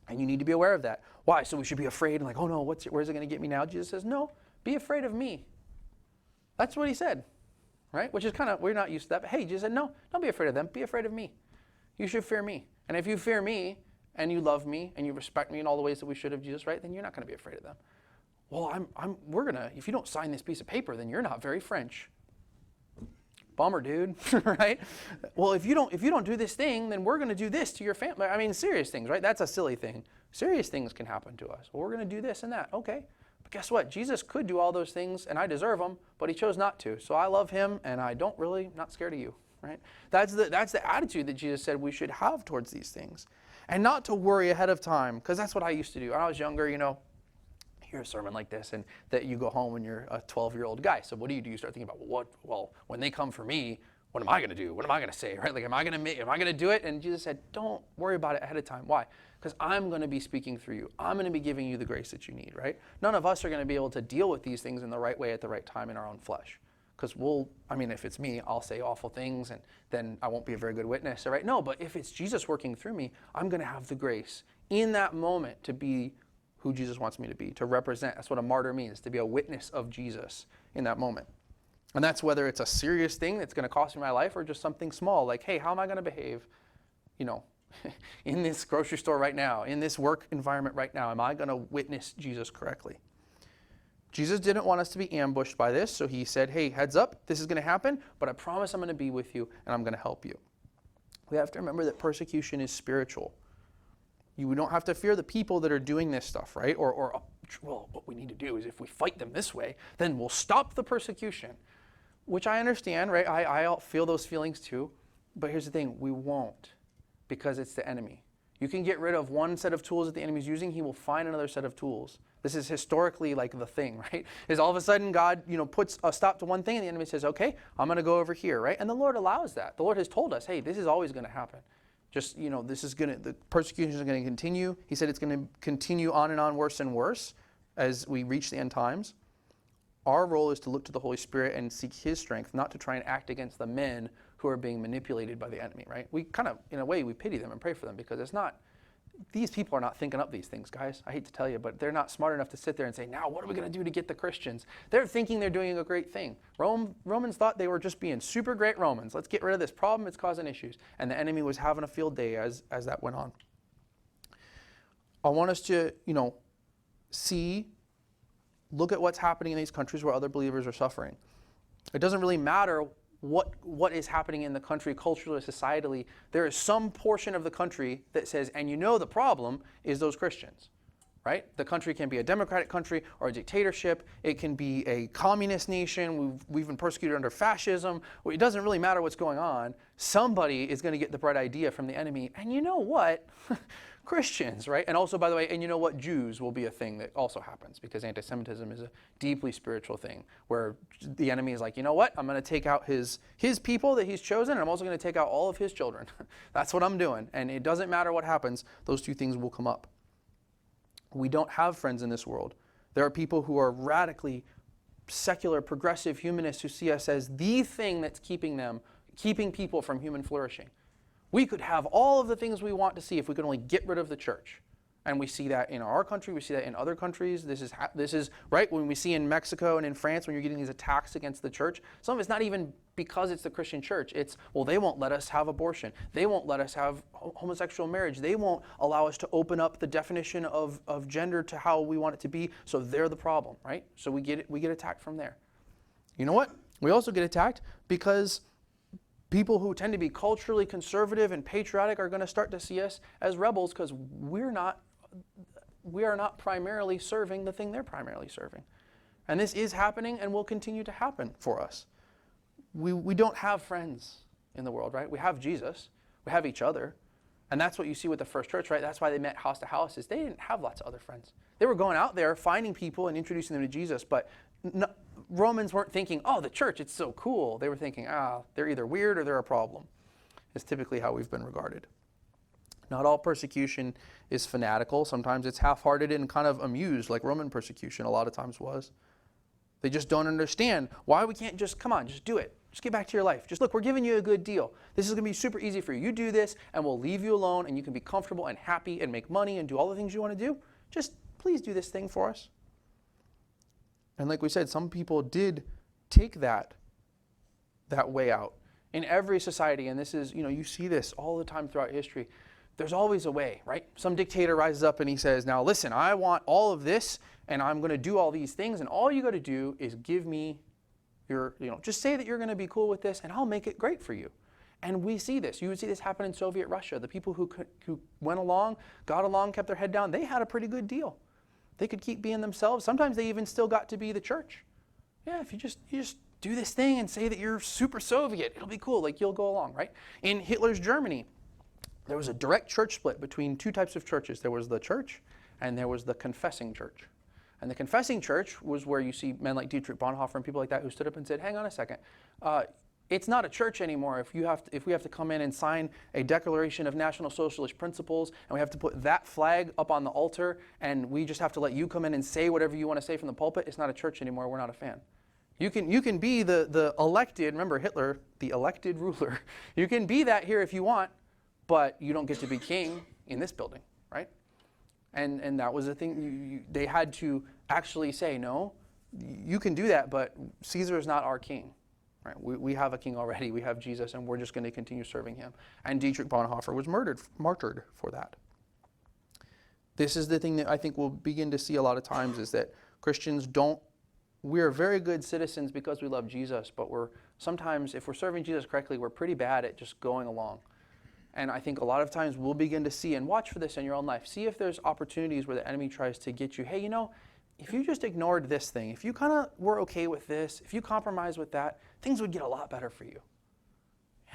And you need to be aware of that. Why? So we should be afraid and like, oh no, where's it going to get me now? Jesus says, no, be afraid of me. That's what he said, right? Which is kind of, we're not used to that. But hey, Jesus said, no, don't be afraid of them. Be afraid of me. You should fear me. And if you fear me and you love me and you respect me in all the ways that we should of Jesus, right? Then you're not going to be afraid of them. Well, if you don't sign this piece of paper, then you're not very French. Bummer, dude, right? Well, if you don't do this thing, then we're going to do this to your family. I mean, serious things, right? That's a silly thing. Serious things can happen to us. Well, we're going to do this and that. Okay. But guess what? Jesus could do all those things, and I deserve them, but he chose not to. So I love him, and I'm not scared of you, right? That's the attitude that Jesus said we should have towards these things. And not to worry ahead of time, because that's what I used to do. When I was younger, hear a sermon like this, and that you go home when you're a 12-year-old guy. So what do? You start thinking about, well, when they come for me, what am I going to do? What am I going to say, right? Like, am I going to do it? And Jesus said, don't worry about it ahead of time. Why? Because I'm going to be speaking through you. I'm going to be giving you the grace that you need, right? None of us are going to be able to deal with these things in the right way at the right time in our own flesh. Because if it's me, I'll say awful things, and then I won't be a very good witness, right? No, but if it's Jesus working through me, I'm going to have the grace in that moment to be who Jesus wants me to be, to represent. That's what a martyr means, to be a witness of Jesus in that moment. And that's whether it's a serious thing that's going to cost me my life or just something small, like, hey, how am I going to behave, in this grocery store right now, in this work environment right now? Am I going to witness Jesus correctly? Jesus didn't want us to be ambushed by this, so he said, hey, heads up, this is going to happen, but I promise I'm going to be with you and I'm going to help you. We have to remember that persecution is spiritual. You don't have to fear the people that are doing this stuff, right? Or well, what we need to do is if we fight them this way, then we'll stop the persecution, which I understand, right? I feel those feelings too. But here's the thing, we won't, because it's the enemy. You can get rid of one set of tools that the enemy's using, he will find another set of tools. This is historically like the thing, right? Is all of a sudden God, puts a stop to one thing and the enemy says, okay, I'm going to go over here, right? And the Lord allows that. The Lord has told us, hey, this is always going to happen. Just, the persecution is going to continue. He said it's going to continue on and on, worse and worse as we reach the end times. Our role is to look to the Holy Spirit and seek his strength, not to try and act against the men who are being manipulated by the enemy, right? We kind of, in a way, we pity them and pray for them because these people are not thinking up these things, guys. I hate to tell you, but they're not smart enough to sit there and say, now what are we going to do to get the Christians? They're thinking they're doing a great thing. Romans thought they were just being super great Romans. Let's get rid of this problem. It's causing issues. And the enemy was having a field day as that went on. I want us to, look at what's happening in these countries where other believers are suffering. It doesn't really matter what is happening in the country culturally, societally. There is some portion of the country that says, and the problem is those Christians, right? The country can be a democratic country or a dictatorship. It can be a communist nation. We've been persecuted under fascism. It doesn't really matter what's going on. Somebody is going to get the bright idea from the enemy. And you know what? Christians, right? And also, by the way, Jews will be a thing that also happens because anti-Semitism is a deeply spiritual thing where the enemy is like, you know what? I'm going to take out his people that he's chosen, and I'm also going to take out all of his children. That's what I'm doing. And it doesn't matter what happens. Those two things will come up. We don't have friends in this world. There are people who are radically secular, progressive humanists who see us as the thing that's keeping people from human flourishing. We could have all of the things we want to see if we could only get rid of the church. And we see that in our country. We see that in other countries. This is right when we see in Mexico and in France when you're getting these attacks against the church. Some of it's not even because it's the Christian church. It's, well, they won't let us have abortion. They won't let us have homosexual marriage. They won't allow us to open up the definition of gender to how we want it to be. So they're the problem, right? So we get attacked from there. You know what? We also get attacked because people who tend to be culturally conservative and patriotic are going to start to see us as rebels because we are not primarily serving the thing they're primarily serving. And this is happening and will continue to happen for us. We don't have friends in the world, right? We have Jesus. We have each other. And that's what you see with the first church, right? That's why they met house to house, is they didn't have lots of other friends. They were going out there, finding people and introducing them to Jesus, but Romans weren't thinking, oh, the church, it's so cool. They were thinking, they're either weird or they're a problem. It's typically how we've been regarded. Not all persecution is fanatical. Sometimes it's half-hearted and kind of amused, like Roman persecution a lot of times was. They just don't understand why we can't just do it. Just get back to your life. Just look, we're giving you a good deal. This is going to be super easy for you. You do this and we'll leave you alone and you can be comfortable and happy and make money and do all the things you want to do. Just please do this thing for us. And like we said, some people did take that way out. In every society, and this is, you see this all the time throughout history, there's always a way, right? Some dictator rises up and he says, now listen, I want all of this and I'm going to do all these things and all you got to do is give me just say that you're going to be cool with this and I'll make it great for you. And we see this. You would see this happen in Soviet Russia. The people who went along, got along, kept their head down, they had a pretty good deal. They could keep being themselves. Sometimes they even still got to be the church. Yeah, if you just do this thing and say that you're super Soviet, it'll be cool. Like you'll go along, right? In Hitler's Germany, there was a direct church split between two types of churches. There was the church and there was the confessing church. And the confessing church was where you see men like Dietrich Bonhoeffer and people like that who stood up and said, hang on a second. It's not a church anymore if we have to come in and sign a declaration of National Socialist principles and we have to put that flag up on the altar and we just have to let you come in and say whatever you want to say from the pulpit. It's not a church anymore. We're not a fan. You can be the elected, remember Hitler, the elected ruler. You can be that here if you want, but you don't get to be king in this building, right? And that was the thing. They had to actually say, no, you can do that, but Caesar is not our king. Right? We have a king already. We have Jesus, and we're just going to continue serving him. And Dietrich Bonhoeffer was martyred for that. This is the thing that I think we'll begin to see a lot of times is that Christians we're very good citizens because we love Jesus, but sometimes, if we're serving Jesus correctly, we're pretty bad at just going along. And I think a lot of times we'll begin to see, and watch for this in your own life, see if there's opportunities where the enemy tries to get you, hey, if you just ignored this thing, if you kind of were okay with this, if you compromise with that, things would get a lot better for you.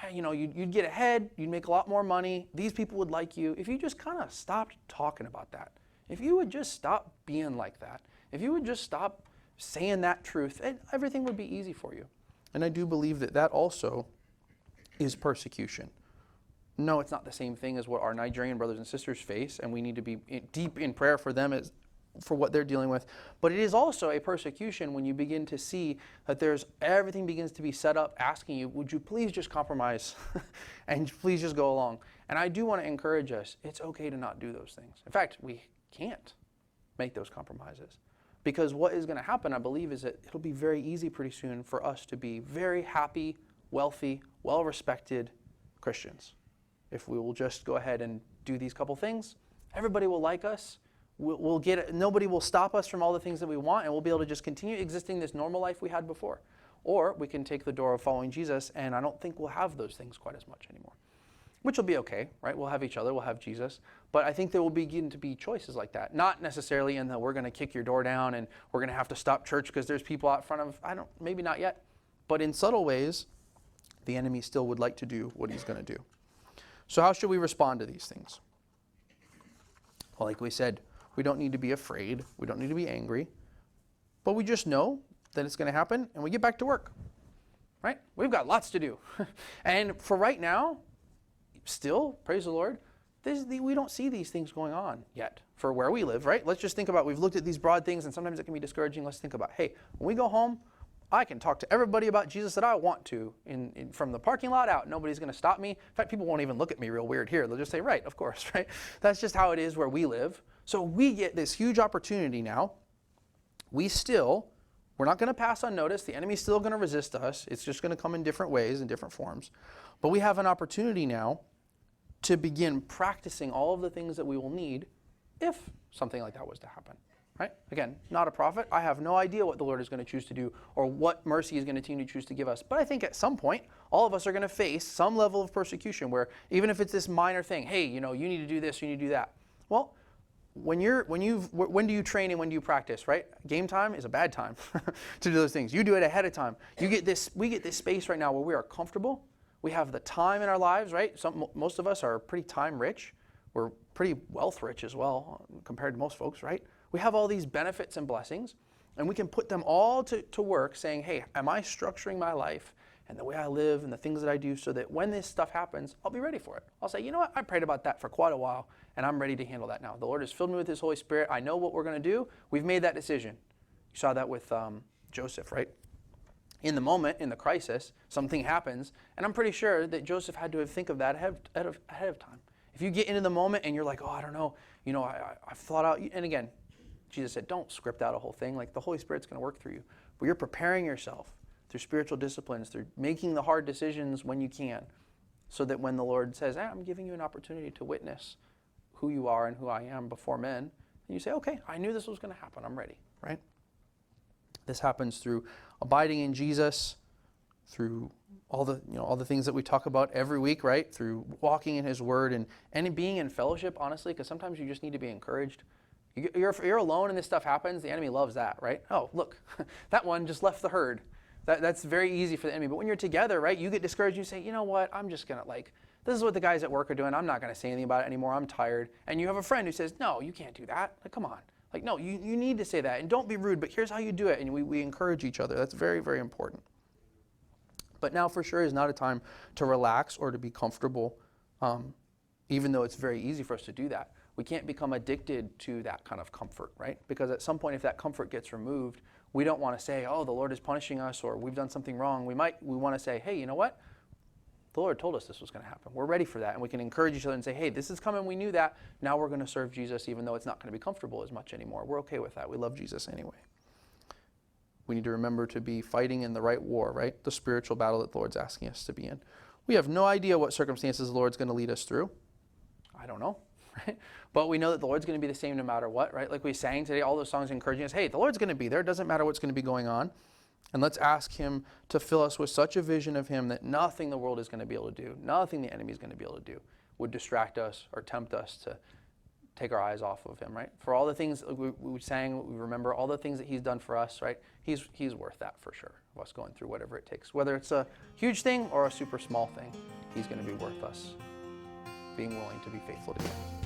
Yeah, you'd get ahead, you'd make a lot more money, these people would like you. If you just kind of stopped talking about that, if you would just stop being like that, if you would just stop saying that truth, everything would be easy for you. And I do believe that also is persecution. No, it's not the same thing as what our Nigerian brothers and sisters face, and we need to be deep in prayer for them for what they're dealing with. But it is also a persecution when you begin to see that everything begins to be set up asking you, would you please just compromise and please just go along? And I do want to encourage us, it's okay to not do those things. In fact, we can't make those compromises. Because what is going to happen, I believe, is that it'll be very easy pretty soon for us to be very happy, wealthy, well-respected Christians. If we will just go ahead and do these couple things, everybody will like us. We'll get it. Nobody will stop us from all the things that we want, and we'll be able to just continue existing this normal life we had before. Or we can take the door of following Jesus, and I don't think we'll have those things quite as much anymore. Which will be okay, right? We'll have each other, we'll have Jesus. But I think there will begin to be choices like that. Not necessarily in that we're going to kick your door down and we're going to have to stop church because there's people out front of, maybe not yet. But in subtle ways, the enemy still would like to do what he's going to do. So how should we respond to these things? Well, like we said, we don't need to be afraid. We don't need to be angry. But we just know that it's going to happen and we get back to work, right? We've got lots to do. And for right now, still, praise the Lord, we don't see these things going on yet for where we live, right? Let's just think about, we've looked at these broad things and sometimes it can be discouraging. Let's think about, hey, when we go home, I can talk to everybody about Jesus that I want to from the parking lot out. Nobody's going to stop me. In fact, people won't even look at me real weird here. They'll just say, right, of course, right? That's just how it is where we live. So we get this huge opportunity now. We're not going to pass unnoticed. The enemy's still going to resist us. It's just going to come in different ways, in different forms. But we have an opportunity now to begin practicing all of the things that we will need if something like that was to happen, right? Again, not a prophet. I have no idea what the Lord is going to choose to do or what mercy he's going to continue to choose to give us. But I think at some point, all of us are going to face some level of persecution where even if it's this minor thing, hey, you need to do this, you need to do that. Well, when do you train and when do you practice, right? Game time is a bad time to do those things. You do it ahead of time. We get this space right now where we are comfortable. We have the time in our lives, right? Most of us are pretty time rich. We're pretty wealth rich as well compared to most folks, right? We have all these benefits and blessings, and we can put them all to work saying, hey, am I structuring my life and the way I live and the things that I do so that when this stuff happens, I'll be ready for it. I'll say, you know what? I prayed about that for quite a while, and I'm ready to handle that now. The Lord has filled me with His Holy Spirit. I know what we're going to do. We've made that decision. You saw that with Joseph, right? In the moment, in the crisis, something happens, and I'm pretty sure that Joseph had to think of that ahead of time. If you get into the moment and you're like, oh, I don't know, I've thought out, and again, Jesus said, don't script out a whole thing. Like the Holy Spirit's going to work through you. But you're preparing yourself through spiritual disciplines, through making the hard decisions when you can, so that when the Lord says, I'm giving you an opportunity to witness who you are and who I am before men, and you say, okay, I knew this was going to happen. I'm ready, right? This happens through abiding in Jesus, through all the things that we talk about every week, right? Through walking in His Word and being in fellowship, honestly, because sometimes you just need to be encouraged. You're alone and this stuff happens, the enemy loves that, right? Oh, look, that one just left the herd. That's very easy for the enemy. But when you're together, right, you get discouraged, you say, you know what, I'm just going to this is what the guys at work are doing. I'm not going to say anything about it anymore. I'm tired. And you have a friend who says, no, you can't do that. Come on. No, you need to say that. And don't be rude, but here's how you do it. And we encourage each other. That's very, very important. But now for sure is not a time to relax or to be comfortable, even though it's very easy for us to do that. We can't become addicted to that kind of comfort, right? Because at some point, if that comfort gets removed, we don't want to say, oh, the Lord is punishing us or we've done something wrong. We want to say, hey, you know what? The Lord told us this was going to happen. We're ready for that. And we can encourage each other and say, hey, this is coming. We knew that. Now we're going to serve Jesus even though it's not going to be comfortable as much anymore. We're okay with that. We love Jesus anyway. We need to remember to be fighting in the right war, right? The spiritual battle that the Lord's asking us to be in. We have no idea what circumstances the Lord's going to lead us through. I don't know, right? But we know that the Lord's going to be the same no matter what, right? Like we sang today, all those songs encouraging us, hey, the Lord's going to be there. It doesn't matter what's going to be going on. And let's ask Him to fill us with such a vision of Him that nothing the world is going to be able to do, nothing the enemy is going to be able to do. would distract us or tempt us to take our eyes off of him, right? For all the things we sang, we remember all the things that he's done for us, right? He's worth that for sure, of us going through whatever it takes. Whether it's a huge thing or a super small thing, he's going to be worth us being willing to be faithful to him.